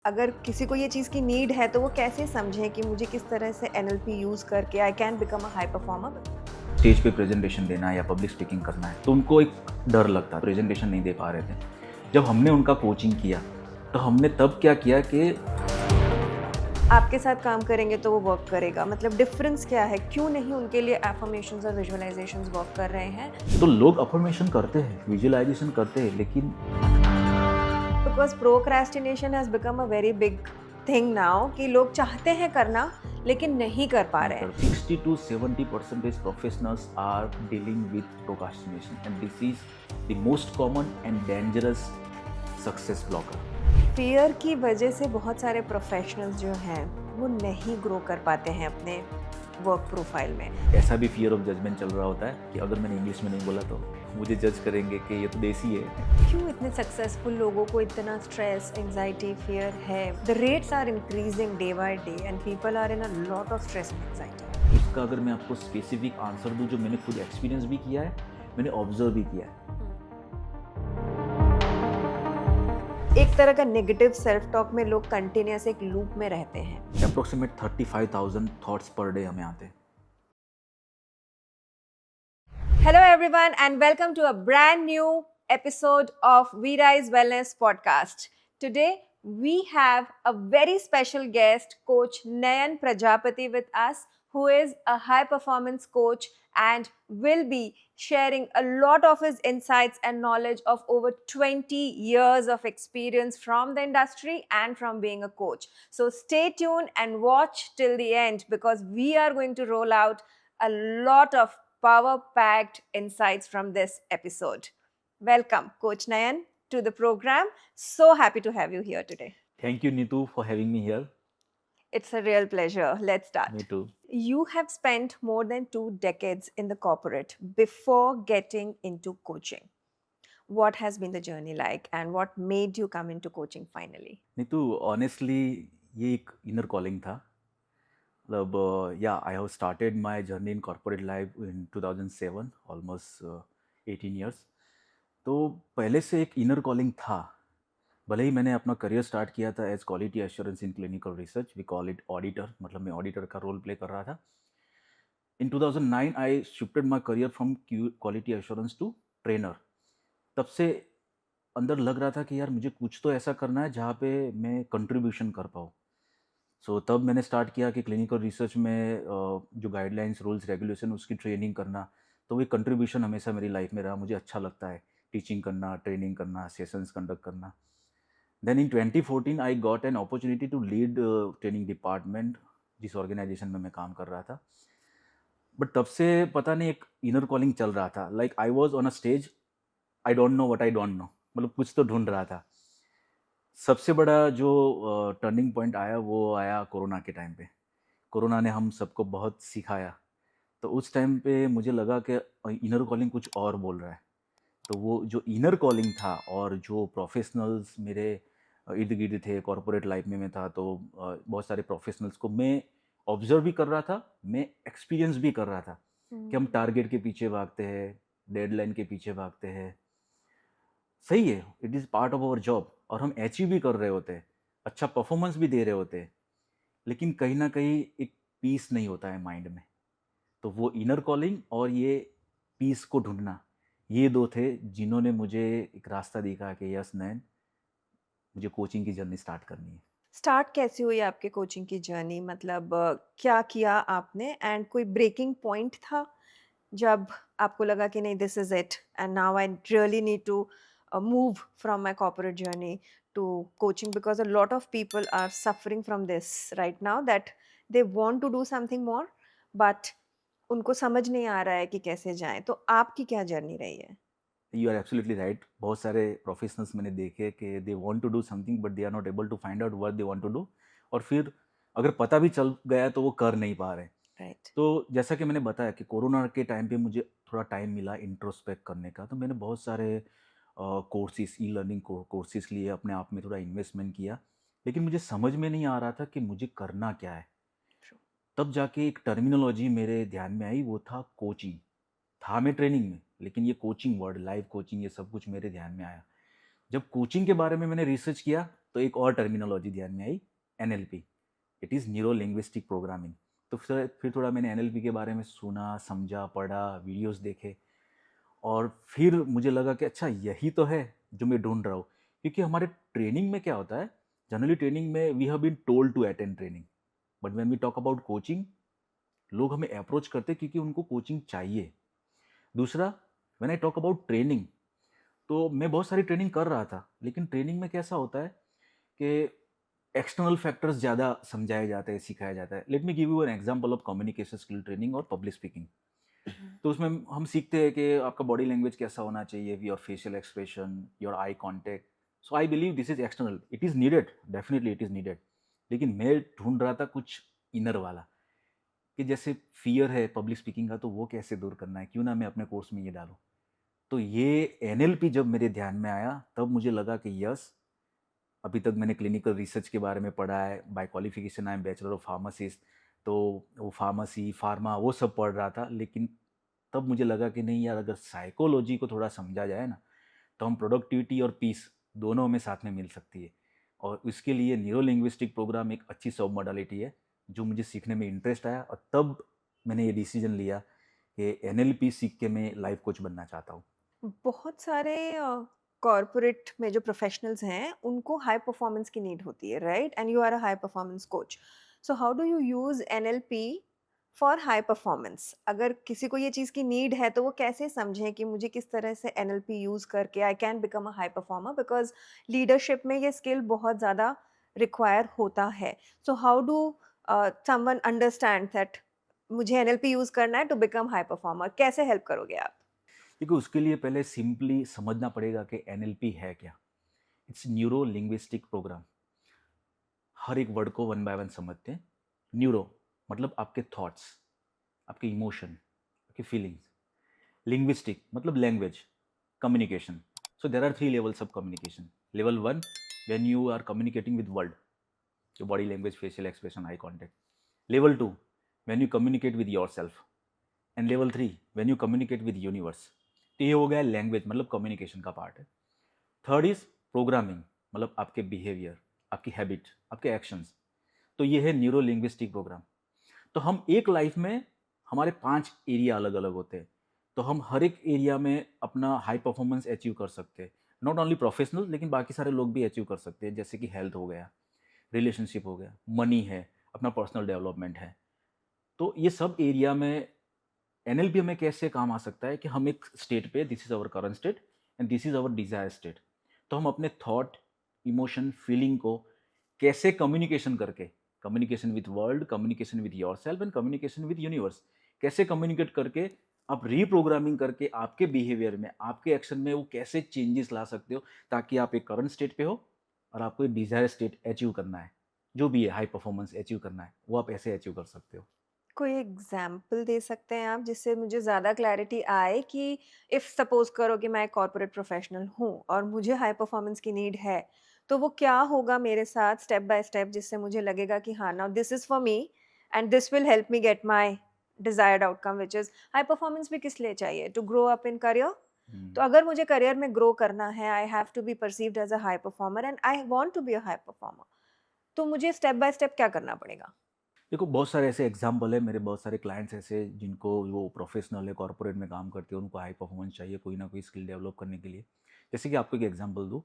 अगर किसी को ये चीज़ की नीड है, तो वो कैसे समझें कि मुझे किस तरह से एनएलपी यूज़ करके I can become a high performer? Stage पे प्रेजेंटेशन देना है या पब्लिक स्पीकिंग करना है तो उनको एक डर लगता है, प्रेजेंटेशन नहीं दे पा रहे थे। जब हमने उनका कोचिंग किया तो हमने तब क्या किया कि आपके साथ काम करेंगे तो वो वर्क करेगा, मतलब डिफरेंस क्या है? क्यों नहीं उनके लिए अफ़र्मेशंस और विजुअलाइज़ेशंस वर्क कर रहे हैं? तो लोग अफर्मेशन करते हैं, विजुअलाइजेशन करते हैं, लेकिन because procrastination has become a very big thing now कि लोग चाहते हैं करना, लेकिन नहीं कर पा नहीं रहे कर हैं। 60 to 70% professionals are dealing with procrastination and this is the most common and dangerous success blocker. Fear की वजह से बहुत सारे प्रोफ़ेशनल्स जो हैं, वो नहीं ग्रो कर पाते हैं अपने वर्क प्रोफ़ाइल में। ऐसा भी फियर ऑफ जजमेंट चल रहा होता है कि अगर मैंने इंग्लिश में नहीं बोला तो मुझे जज करेंगे कि ये तो देसी है। क्यों इतने सक्सेसफुल लोगों को इतना स्ट्रेस, एंजाइटी, फियर है? The rates are increasing day by day and people are in a lot of stress and anxiety. उसका अगर मैं आपको स्पेसिफिक आंसर दूं जो मैंने खुद एक्सपीरियंस भी किया है, मैंने ऑब्जर्व भी किया है। एक तरह का नेगेटिव सेल्फ टॉक में लोग कंटिन्यूअस एक लूप में रहते हैं। अप्रोक्सीमेट 35,000 थॉट्स पर डे हमें आते हैं। Hello, everyone, and welcome to a brand new episode of Virai's Wellness Podcast. Today, we have a very special guest, Coach Nayan Prajapati, with us, who is a high performance coach and will be sharing a lot of his insights and knowledge of over 20 years of experience from the industry and from being a coach. So, stay tuned and watch till the end because we are going to roll out a lot of power packed insights from this episode. Welcome, Coach Nayan, to the program. So happy to have you here today. Thank you Neetu for having me here. It's a real pleasure. Let's me start. Too. You have spent more than 2 decades in the corporate before getting into coaching. What has been the journey like and what made you come into coaching finally? Neetu honestly ये एक inner calling था। मतलब या I have started my journey in corporate life in 2007, almost 18 years. तो पहले से एक inner calling था। भले ही मैंने अपना करियर स्टार्ट किया था as quality assurance in clinical research, we call it auditor, मतलब मैं ऑडिटर का रोल प्ले कर रहा था। In 2009 I shifted my career from quality assurance to trainer. तब से अंदर लग रहा था कि यार मुझे कुछ तो ऐसा करना है जहाँ पे मैं कंट्रीब्यूशन कर पाऊँ। सो तब मैंने स्टार्ट किया कि क्लिनिकल रिसर्च में जो गाइडलाइंस, रूल्स, रेगुलेशन उसकी ट्रेनिंग करना। तो वो कंट्रीब्यूशन हमेशा मेरी लाइफ में रहा, मुझे अच्छा लगता है टीचिंग करना, ट्रेनिंग करना, सेशंस कंडक्ट करना। Then in 2014 I got an opportunity to lead training department जिस ऑर्गेनाइजेशन में मैं काम कर रहा था। बट तब से पता नहीं एक इनर कॉलिंग चल रहा था, like I was on a stage, I don't know what I don't know, मतलब कुछ तो ढूंढ रहा था। सबसे बड़ा जो टर्निंग पॉइंट आया वो आया कोरोना के टाइम पे। कोरोना ने हम सबको बहुत सिखाया। तो उस टाइम पे मुझे लगा कि इनर कॉलिंग कुछ और बोल रहा है। तो वो जो इनर कॉलिंग था और जो प्रोफेशनल्स मेरे इर्द गिर्द थे, कॉर्पोरेट लाइफ में मैं था, तो बहुत सारे प्रोफेशनल्स को मैं ऑब्जर्व भी कर रहा था, मैं एक्सपीरियंस भी कर रहा था कि हम टारगेट के पीछे भागते हैं, डेडलाइन के पीछे भागते हैं। सही है, it is part of our job और हम अचीव भी कर रहे होते हैं, अच्छा परफॉर्मेंस भी दे रहे होते हैं, लेकिन कहीं न कहीं एक पीस नहीं होता है माइंड में। तो वो इनर कॉलिंग और ये पीस को ढूँढना, ये 2 थे जिन्होंने मुझे एक रास्ता दिखा कि यस नयन, मुझे कोचिंग की जर्नी स्टार्ट करनी है। स्टार्ट कैसे हुई आपके कोचिंग की जर्नी? मतलब क्या किया आपने एंड कोई ब्रेकिंग पॉइंट था जब आपको लगा कि नहीं this is it and now I really need to move from my corporate journey to coaching because a lot of people are suffering from this right now that they want to do something more but उनको समझ नहीं आ रहा है कि कैसे जाएं। तो आपकी क्या जर्नी रही है? You are absolutely right. बहुत सारे प्रोफेशनल्स मैंने देखे कि they want to do something but they are not able to find out what they want to do, और फिर अगर पता भी चल गया तो वो कर नहीं पा रहे। राइट। तो जैसा कि मैंने बताया कि कोरोना के टाइम पे मुझे थोड़ा टाइम मिला इंट्रोस्पेक्ट करने का, तो मैंने बहुत सारे कोर्सेज़, ई लर्निंग कोर्सेज़ लिए, अपने आप में थोड़ा इन्वेस्टमेंट किया, लेकिन मुझे समझ में नहीं आ रहा था कि मुझे करना क्या है। तब जाके एक टर्मिनोलॉजी मेरे ध्यान में आई, वो था कोचिंग। था मैं ट्रेनिंग में, लेकिन ये कोचिंग वर्ड, लाइव कोचिंग, ये सब कुछ मेरे ध्यान में आया। जब कोचिंग के बारे में मैंने रिसर्च किया, तो एक और टर्मिनोलॉजी ध्यान में आई, NLP, it is neuro linguistic programming. तो फिर थोड़ा मैंने एनएलपी के बारे में सुना, समझा, पढ़ा, वीडियोस देखे, और फिर मुझे लगा कि अच्छा यही तो है जो मैं ढूंढ रहा हूँ। क्योंकि हमारे ट्रेनिंग में क्या होता है, जनरली ट्रेनिंग में we have been told to attend training, but when we talk about coaching, लोग हमें अप्रोच करते हैं क्योंकि उनको कोचिंग चाहिए। दूसरा, when I talk about training, तो मैं बहुत सारी ट्रेनिंग कर रहा था, लेकिन ट्रेनिंग में कैसा होता है कि एक्सटर्नल फैक्टर्स ज़्यादा समझाए जाते हैं, सिखाया जाता है। Late me give you an example of communication skill training और पब्लिक स्पीकिंग। तो उसमें हम सीखते हैं कि आपका बॉडी लैंग्वेज कैसा होना चाहिए, your facial expression, your eye contact. So I believe this is external, it is needed, definitely it is needed. लेकिन मैं ढूंढ रहा था कुछ इनर वाला, कि जैसे फियर है पब्लिक स्पीकिंग का, तो वो कैसे दूर करना है, क्यों ना मैं अपने कोर्स में ये डालूं। तो ये एनएलपी जब मेरे ध्यान में आया, तब मुझे लगा कि यस, अभी तक मैंने क्लिनिकल रिसर्च के बारे में पढ़ा है, by qualification I am bachelor of pharmacist, तो वो फार्मेसी, फार्मा वो सब पढ़ रहा था। लेकिन तब मुझे लगा कि नहीं यार, अगर साइकोलॉजी को थोड़ा समझा जाए ना, तो हम प्रोडक्टिविटी और पीस दोनों हमें साथ में मिल सकती है। और इसके लिए न्यूरो लिंग्विस्टिक प्रोग्राम एक अच्छी सब मॉडलिटी है, जो मुझे सीखने में इंटरेस्ट आया, और तब मैंने ये डिसीजन लिया कि एनएलपी सीख के मैं लाइफ कोच बनना चाहता हूँ। बहुत सारे कॉर्पोरेट में जो प्रोफेशनल्स हैं उनको हाई परफॉर्मेंस की नीड होती है, right? And you are a high performance coach, so how do you use NLP for high performance? अगर किसी को ये चीज़ की नीड है तो वो कैसे समझें कि मुझे किस तरह से एनएलपी यूज करके I can become a high performer, because leadership में ये स्किल बहुत ज़्यादा रिक्वायर होता है। सो how do someone understand that मुझे एनएलपी यूज करना है टू बिकम हाई परफॉर्मर? कैसे हेल्प करोगे आप? क्योंकि उसके लिए पहले सिंपली समझना पड़ेगा कि एनएलपी है क्या। It's neuro linguistic program. हर एक वर्ड को वन बाय वन समझते हैं। न्यूरो मतलब आपके थॉट्स, आपके इमोशन, आपकी फीलिंग्स। लिंग्विस्टिक मतलब language, communication. So there are 3 levels of communication. Level 1, when you are communicating with world, your body language, facial expression, eye contact. Level 2, when you communicate with yourself. And level 3, when you communicate with universe. तो ये हो गया language, मतलब communication का part है। Third is programming, मतलब आपके behaviour, आपकी हैबिट, आपके एक्शंस। तो ये है न्यूरो लिंग्विस्टिक प्रोग्राम। तो हम एक लाइफ में, हमारे 5 एरिया अलग अलग होते हैं, तो हम हर एक एरिया में अपना हाई परफॉर्मेंस अचीव कर सकते हैं। नॉट ओनली प्रोफेशनल, लेकिन बाकी सारे लोग भी अचीव कर सकते हैं, जैसे कि हेल्थ हो गया, रिलेशनशिप हो गया, मनी है, अपना पर्सनल डेवलपमेंट है। तो ये सब एरिया में एनएलपी हमें कैसे काम आ सकता है कि हम एक स्टेट पे, this is our current state and this is our desire state, तो हम अपने थॉट, इमोशन, फीलिंग को कैसे कम्युनिकेशन करके, communication with world, communication with your self and communication with universe, कैसे कम्युनिकेट करके आप रीप्रोग्रामिंग करके आपके बिहेवियर में, आपके एक्शन में वो कैसे चेंजेस ला सकते हो, ताकि आप एक करंट स्टेट पे हो और आपको एक डिजायर स्टेट अचीव करना है, जो भी है हाई परफॉर्मेंस अचीव करना है, वो आप ऐसे अचीव कर सकते हो। कोई एग्जाम्पल दे सकते हैं आप जिससे मुझे ज़्यादा क्लैरिटी आए कि इफ़ सपोज करो कि मैं एक कॉर्पोरेट प्रोफेशनल हूँ और मुझे हाई परफॉर्मेंस की नीड है, तो वो क्या होगा मेरे साथ स्टेप बाय स्टेप जिससे मुझे लगेगा कि हाँ, now this is for me and this will help me get my desired outcome, which is high performance भी किस लिए चाहिए? To grow up in career. तो अगर मुझे करियर में ग्रो करना है, I have to be perceived as a high performer and I want to be a high performer, तो मुझे स्टेप बाय स्टेप क्या करना पड़ेगा? देखो, बहुत सारे ऐसे एग्जाम्पल है, मेरे बहुत सारे क्लाइंट्स ऐसे जिनको, वो प्रोफेशनल है, कॉर्पोरेट में काम करते हैं, उनको हाई परफॉर्मेंस चाहिए कोई ना कोई स्किल डेवलप करने के लिए। जैसे कि आपको एक एग्जांपल दूँ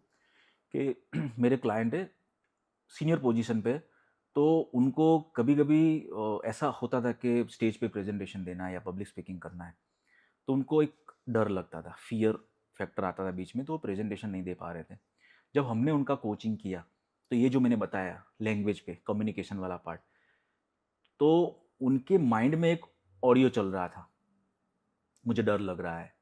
कि मेरे क्लाइंट है सीनियर पोजीशन पे, तो उनको कभी कभी ऐसा होता था कि स्टेज पे प्रेजेंटेशन देना है या पब्लिक स्पीकिंग करना है, तो उनको एक डर लगता था, फियर फैक्टर आता था बीच में, तो वो प्रेजेंटेशन नहीं दे पा रहे थे। जब हमने उनका कोचिंग किया, तो ये जो मैंने बताया लैंग्वेज पे कम्युनिकेशन वाला पार्ट, तो उनके माइंड में एक ऑडियो चल रहा था, मुझे डर लग रहा है,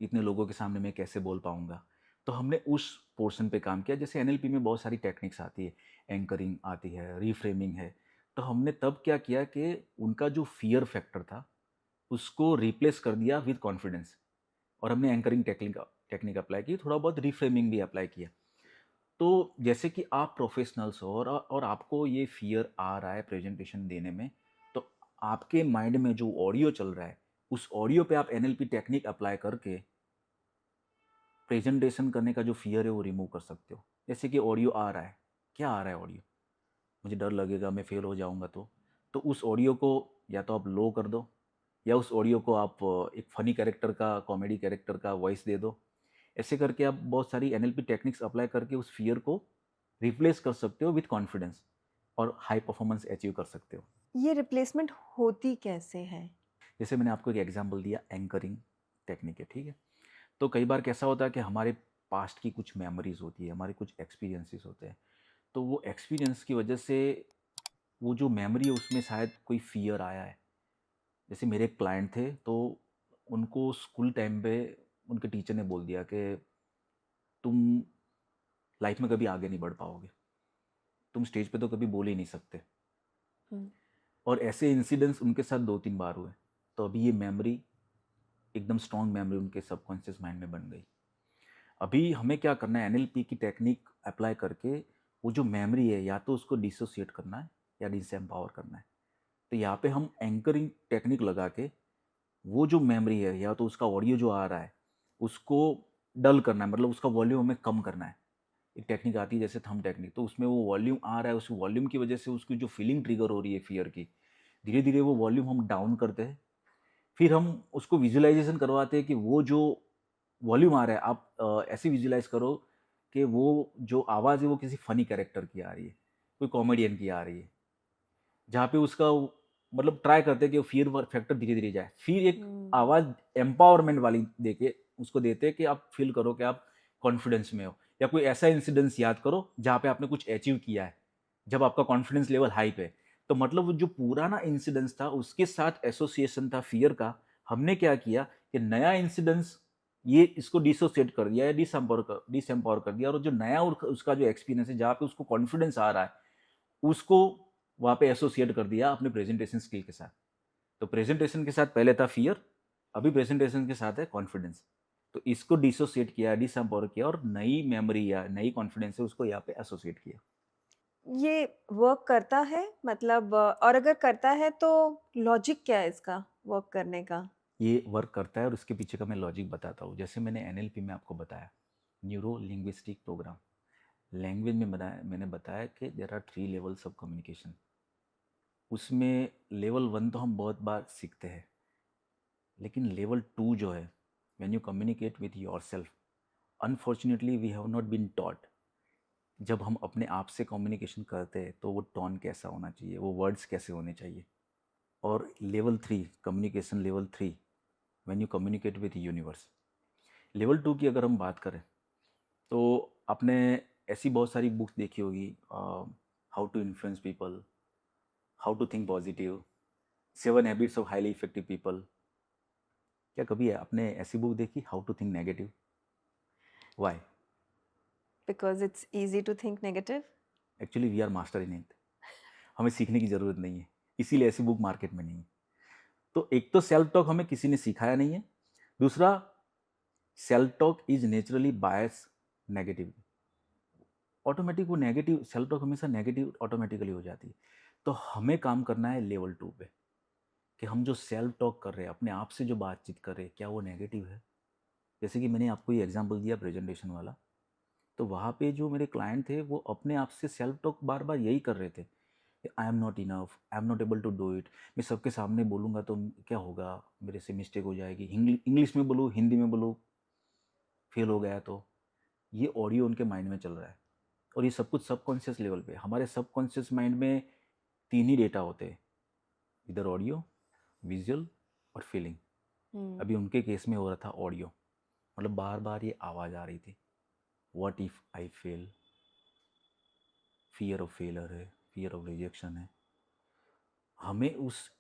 इतने लोगों के सामने मैं कैसे बोल पाऊंगा। तो हमने उस पोर्शन पे काम किया। जैसे एनएलपी में बहुत सारी टेक्निक्स आती है, एंकरिंग आती है, रीफ्रेमिंग है। तो हमने तब क्या किया कि उनका जो फियर फैक्टर था, उसको रिप्लेस कर दिया विद कॉन्फिडेंस, और हमने एंकरिंग टेक्निक टेक्निक अप्लाई की, थोड़ा बहुत रीफ्रेमिंग भी अप्लाई किया। तो जैसे कि आप प्रोफेशनल्स हो और आपको ये फियर आ रहा है प्रेजेंटेशन देने में, तो आपके माइंड में जो ऑडियो चल रहा है, उस ऑडियो पे आप एनएलपी टेक्निक अप्लाई करके प्रेजेंटेशन करने का जो फियर है वो रिमूव कर सकते हो। जैसे कि ऑडियो आ रहा है, क्या आ रहा है ऑडियो, मुझे डर लगेगा, मैं फेल हो जाऊंगा, तो उस ऑडियो को या तो आप लो कर दो, या उस ऑडियो को आप एक फनी कैरेक्टर का, कॉमेडी कैरेक्टर का वॉइस दे दो। ऐसे करके आप बहुत सारी एनएलपी टेक्निक्स अप्लाई करके उस फियर को रिप्लेस कर सकते हो विथ कॉन्फिडेंस, और हाई परफॉर्मेंस अचीव कर सकते हो। ये रिप्लेसमेंट होती कैसे है? जैसे मैंने आपको एक एग्जांपल दिया, एंकरिंग टेक्निक है, ठीक है। तो कई बार कैसा होता है कि हमारे पास्ट की कुछ मेमोरीज होती है, हमारे कुछ एक्सपीरियंसेस होते हैं, तो वो एक्सपीरियंस की वजह से वो जो मेमोरी है उसमें शायद कोई फियर आया है। जैसे मेरे एक क्लाइंट थे, तो उनको स्कूल टाइम पे उनके टीचर ने बोल दिया कि तुम लाइफ में कभी आगे नहीं बढ़ पाओगे, तुम स्टेज पे तो कभी बोल ही नहीं सकते। हम्म। और ऐसे इंसिडेंट्स उनके साथ 2-3 बार हुए। तो अभी ये मेमोरी एकदम स्ट्रॉन्ग मेमोरी उनके सबकॉन्शियस माइंड में बन गई। अभी हमें क्या करना है, एनएलपी की टेक्निक अप्लाई करके वो जो मेमोरी है या तो उसको डिसोसिएट करना है या डिसएम्पावर करना है। तो यहाँ पे हम एंकरिंग टेक्निक लगा के वो जो मेमोरी है या तो उसका ऑडियो जो आ रहा है उसको डल करना है, मतलब उसका वॉल्यूम हमें कम करना है। एक टेक्निक आती है जैसे थंब टेक्निक, तो उसमें वो वॉल्यूम आ रहा है, उस वॉल्यूम की वजह से उसकी जो फीलिंग ट्रिगर हो रही है फियर की, धीरे धीरे वो वॉल्यूम हम डाउन करते हैं। फिर हम उसको विजुअलाइजेशन करवाते हैं कि वो जो वॉल्यूम आ रहा है, आप ऐसे विजुअलाइज करो कि वो जो आवाज़ है वो किसी फनी कैरेक्टर की आ रही है, कोई कॉमेडियन की आ रही है, जहाँ पे उसका मतलब ट्राई करते हैं कि वो फियर फैक्टर धीरे धीरे जाए। फिर एक आवाज़ एम्पावरमेंट वाली देके उसको देते हैं कि आप फील करो कि आप कॉन्फिडेंस में हो, या कोई ऐसा इंसिडेंस याद करो जहाँ पे आपने कुछ अचीव किया है, जब आपका कॉन्फिडेंस लेवल हाई पे है। तो मतलब वो जो पुराना इंसिडेंस था उसके साथ एसोसिएशन था फियर का, हमने क्या किया कि नया इंसिडेंस ये इसको डिसोसिएट कर दिया या डिसएम्पावर कर दिया, और जो नया उसका जो एक्सपीरियंस है जहाँ पे उसको कॉन्फिडेंस आ रहा है उसको वहाँ पे एसोसिएट कर दिया अपने प्रेजेंटेशन स्किल के साथ। तो प्रेजेंटेशन के साथ पहले था फियर, अभी प्रेजेंटेशन के साथ है कॉन्फिडेंस। तो इसको डिसोसिएट किया, डिसएम्पावर किया, और नई मेमोरी या नई कॉन्फिडेंस है उसको यहाँ पे एसोसिएट किया। ये वर्क करता है मतलब और अगर करता है तो लॉजिक क्या है इसका वर्क करने का? ये वर्क करता है और उसके पीछे का मैं लॉजिक बताता हूँ। जैसे मैंने एनएलपी में आपको बताया, न्यूरो लिंग्विस्टिक प्रोग्राम, लैंग्वेज में मैंने बताया कि there are 3 levels of communication. उसमें लेवल 1 तो हम बहुत बार सीखते हैं, लेकिन लेवल 2 जो है, when you communicate with yourself, unfortunately we have not been taught. जब हम अपने आप से कम्युनिकेशन करते हैं तो वो टोन कैसा होना चाहिए, वो वर्ड्स कैसे होने चाहिए। और level 3, communication level 3, when you communicate with universe. Level 2 की अगर हम बात करें तो आपने ऐसी बहुत सारी बुक्स देखी होगी, how to influence people, how to think positive, 7 habits of highly effective people. क्या कभी आपने ऐसी बुक देखी, how to think negative? Why? Because it's easy to think negative. Actually we are master in it, हमें सीखने की ज़रूरत नहीं है, इसीलिए ऐसी बुक मार्केट में नहीं है। तो एक तो सेल्फ टॉक हमें किसी ने सिखाया नहीं है, दूसरा self talk is naturally bias negative, automatic वो नेगेटिव सेल्फ टॉक हमेशा नेगेटिव ऑटोमेटिकली हो जाती है। तो हमें काम करना है लेवल 2 पे, कि हम जो सेल्फ टॉक कर रहे हैं, अपने आप से जो बातचीत कर रहे हैं, क्या वो नेगेटिव है। जैसे कि मैंने आपको ये एग्जांपल दिया प्रेजेंटेशन वाला, तो वहाँ पे जो मेरे क्लाइंट थे वो अपने आप से सेल्फ टॉक बार बार यही कर रहे थे, I am not enough, I am not able to do it, मैं सबके सामने बोलूँगा तो क्या होगा, मेरे से मिस्टेक हो जाएगी, इंग्लिश में बोलूँ, हिंदी में बोलूँ, फेल हो गया तो। ये ऑडियो उनके माइंड में चल रहा है, और ये सब कुछ सबकॉन्शियस लेवल पे। हमारे सबकॉन्शियस माइंड में 3 ही डेटा होते हैं, इधर ऑडियो, विजुअल और फीलिंग। अभी उनके केस में हो रहा था ऑडियो, मतलब बार बार ये आवाज़ आ रही थी, what if I fail, fear of failure है, फियर ऑफ रिजेक्शन है। हमें उस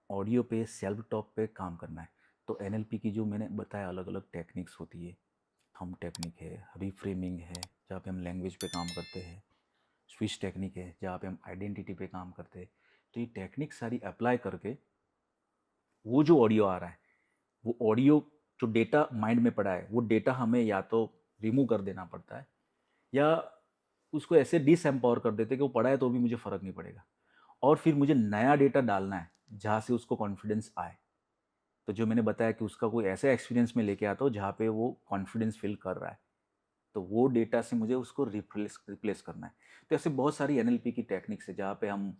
ऑडियो पे, सेल्फ टॉक पे काम करना है। तो एनएलपी की जो मैंने बताया अलग अलग टेक्निक्स होती है, थंब टेक्निक है, रिफ्रेमिंग है जहाँ पे हम लैंग्वेज पे काम करते हैं, स्विच टेक्निक है जहाँ पे हम आइडेंटिटी पे काम करते हैं। तो ये टेक्निक सारी अप्लाई करके वो जो ऑडियो आ रहा है, वो ऑडियो जो डेटा माइंड में पड़ा है, वो डेटा हमें या तो रिमूव कर देना पड़ता है, या उसको ऐसे डिसएम्पावर कर देते कि वो पड़ा है तो भी मुझे फ़र्क नहीं पड़ेगा, और फिर मुझे नया डेटा डालना है जहाँ से उसको कॉन्फिडेंस आए। तो जो मैंने बताया कि उसका कोई ऐसा एक्सपीरियंस में लेके आता हूँ जहाँ पे वो कॉन्फिडेंस फील कर रहा है, तो वो डेटा से मुझे उसको रिप्लेस करना है। तो ऐसे बहुत सारी एनएलपी की टेक्निक्स है जहाँ पे हम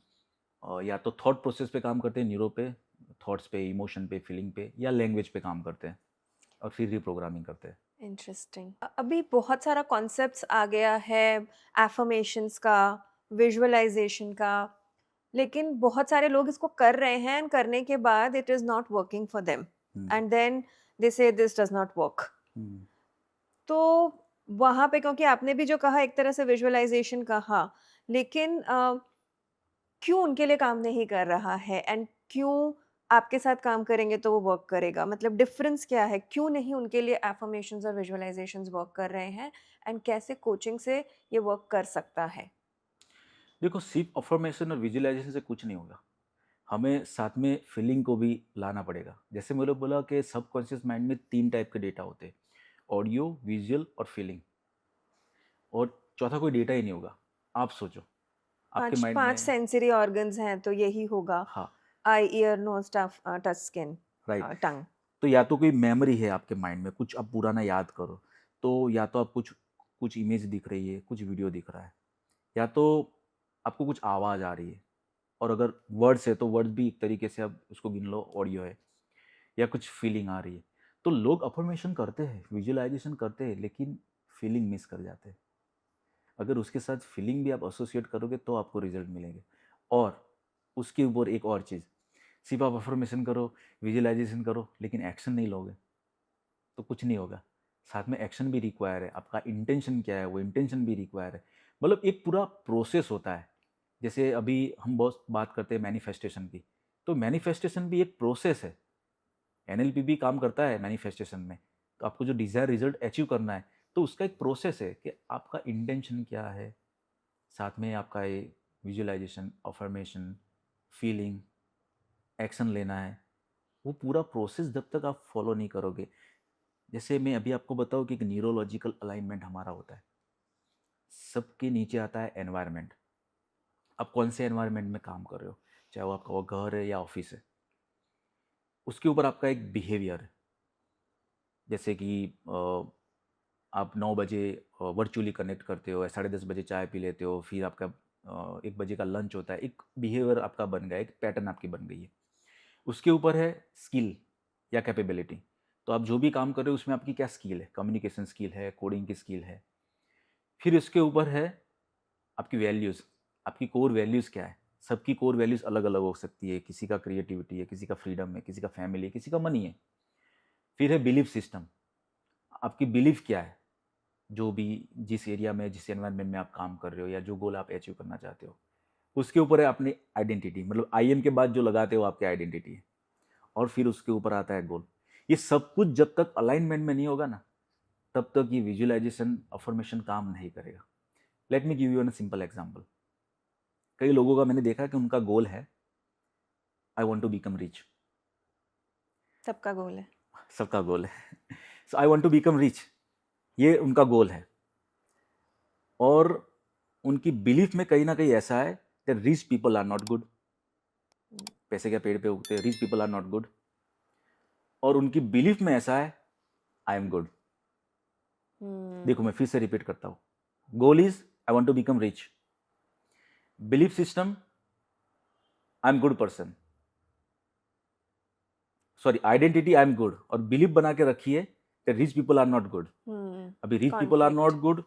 या तो थॉट प्रोसेस पे काम करते हैं, न्यूरो पे, थॉट्स पे, इमोशन पे, फीलिंग पे, या लैंग्वेज पे काम करते हैं और फिर रिप्रोग्रामिंग करते हैं। इंटरेस्टिंग। अभी बहुत सारा कॉन्सेप्ट्स आ गया है, एफर्मेशंस का, विजुअलाइजेशन का, लेकिन बहुत सारे लोग इसको कर रहे हैं एंड करने के बाद it is not working for them hmm, and then they say this does not work. Hmm. तो वहाँ पे, क्योंकि आपने भी जो कहा एक तरह से विजुअलाइजेशन कहा, लेकिन क्यों उनके लिए काम नहीं कर रहा है एंड क्यों आपके साथ काम करेंगे तो वो वर्क करेगा? मतलब डिफरेंस क्या है? क्यों नहीं उनके लिए अफ़र्मेशंस और विजुअलाइजेशंस वर्क कर रहे हैं एंड कैसे कोचिंग से ये वर्क कर सकता है? देखो, सिर्फ अफर्मेशन और विजुअलाइजेशन से कुछ नहीं होगा, हमें साथ में फीलिंग को भी लाना पड़ेगा। जैसे मैंने बोला कि सबकॉन्शियस माइंड में 3 टाइप के डेटा होते हैं, ऑडियो, विजुअल और फीलिंग, और चौथा कोई डेटा ही नहीं होगा। आप सोचो, आपके 5 माइंड 5 में। सेंसरी ऑर्गन्स हैं तो यही होगा। हाँ, eye, ear, nose, touch, skin, right. Tongue. तो या तो कोई मेमोरी है आपके माइंड में, कुछ आप पुराना याद करो, तो या तो आप कुछ कुछ इमेज दिख रही है, कुछ वीडियो दिख रहा है, या तो आपको कुछ आवाज़ आ रही है, और अगर वर्ड्स है तो वर्ड्स भी एक तरीके से आप उसको गिन लो, ऑडियो है, या कुछ फीलिंग आ रही है। तो लोग अफर्मेशन करते हैं, विजुअलाइजेशन करते हैं, लेकिन फीलिंग मिस कर जाते हैं। अगर उसके साथ फीलिंग भी आप एसोसिएट करोगे तो आपको रिजल्ट मिलेंगे। और उसके ऊपर एक और चीज़, सिर्फ आप अफर्मेशन करो, विजुअलाइजेशन करो, लेकिन एक्शन नहीं लोगे तो कुछ नहीं होगा। साथ में एक्शन भी रिक्वायर है, आपका इंटेंशन क्या है वो इंटेंशन भी रिक्वायर है। मतलब एक पूरा प्रोसेस होता है। जैसे अभी हम बहुत बात करते हैं मैनिफेस्टेशन की, तो मैनिफेस्टेशन भी एक प्रोसेस है। एनएलपी भी काम करता है मैनिफेस्टेशन में। तो आपको जो डिज़ायर रिजल्ट अचीव करना है, तो उसका एक प्रोसेस है कि आपका इंटेंशन क्या है, साथ में आपका ये विजुअलाइजेशन, अफर्मेशन, फीलिंग, एक्शन लेना है। वो पूरा प्रोसेस जब तक आप फॉलो नहीं करोगे, जैसे मैं अभी आपको बताऊँ कि एक न्यूरोलॉजिकल अलाइनमेंट हमारा होता है, सबके नीचे आता है एनवायरनमेंट। आप कौन से एनवायरनमेंट में काम कर रहे हो, चाहे वो आपका वो घर है या ऑफिस है, उसके ऊपर आपका एक बिहेवियर है। जैसे कि आप 9 बजे वर्चुअली कनेक्ट करते हो, या 10:30 बजे चाय पी लेते हो, फिर आपका 1 बजे का लंच होता है, एक बिहेवियर आपका बन गया, एक पैटर्न आपकी बन गई है। उसके ऊपर है स्किल या कैपेबिलिटी। तो आप जो भी काम कर रहे हो उसमें आपकी क्या स्किल है, कम्युनिकेशन स्किल है, कोडिंग की स्किल है। फिर इसके ऊपर है आपकी वैल्यूज़, आपकी कोर वैल्यूज़ क्या है। सबकी कोर वैल्यूज़ अलग अलग हो सकती है, किसी का क्रिएटिविटी है, किसी का फ्रीडम है, किसी का फैमिली है, किसी का मनी है। फिर है बिलीफ सिस्टम, आपकी बिलीफ क्या है, जो भी जिस एरिया में, जिस एनवायरनमेंट में आप काम कर रहे हो, या जो गोल आप अचीव करना चाहते हो। उसके ऊपर है अपनी आइडेंटिटी, मतलब आई एम के बाद जो लगाते हो आपकी आइडेंटिटी है। और फिर उसके ऊपर आता है गोल। ये सब कुछ जब तक अलाइनमेंट में नहीं होगा ना, तब तक ये विजुअलाइजेशन, अफर्मेशन काम नहीं करेगा। Let me give you an simple example. कई लोगों का मैंने देखा कि उनका गोल है, I want to become rich. सबका गोल है। सबका गोल है। So I want to become rich, ये उनका गोल है। और उनकी बिलीफ में कहीं ना कहीं ऐसा है कि rich people are not good. पैसे क्या पेड़ पे उगते हैं, rich people are not good. और उनकी बिलीफ में ऐसा है, आई एम गुड। देखो मैं फिर से रिपीट करता हूँ, goal is I want to become rich, belief system I am good person, sorry identity I am good, और बिलीफ बना के रखिए कि rich people are not good. अभी rich people are not conflict. Good,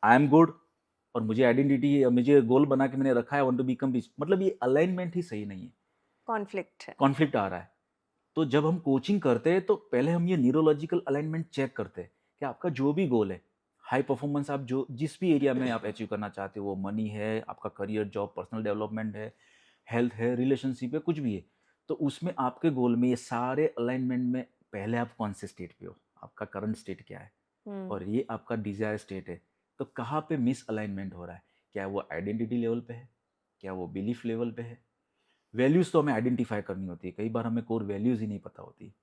I am good, और मुझे identity, मुझे गोल बना के मैंने रखा है वांट टू बिकम रिच, मतलब ये अलाइनमेंट ही सही नहीं है, कॉन्फ्लिक्ट है। कॉन्फ्लिक्ट आ रहा है। तो जब हम कोचिंग करते हैं तो पहले हम ये न्यूरोलॉजिकल अलाइनमेंट चेक करते हैं कि आपका जो भी गोल है, हाई परफॉर्मेंस आप जो जिस भी एरिया में आप अचीव करना चाहते हो, वो मनी है, आपका करियर, जॉब, पर्सनल डेवलपमेंट है, हेल्थ है, रिलेशनशिप है, कुछ भी है, तो उसमें आपके गोल में ये सारे अलाइनमेंट में पहले आप कौन से स्टेट पे हो, आपका करंट स्टेट क्या है, और ये आपका डिजायर स्टेट है। तो कहाँ पे मिस अलाइनमेंट हो रहा है, क्या वो आइडेंटिटी लेवल पे है, क्या वो बिलीफ लेवल पे है। वैल्यूज़ तो हमें आइडेंटिफाई करनी होती है, कई बार हमें कोर वैल्यूज़ ही नहीं पता होती।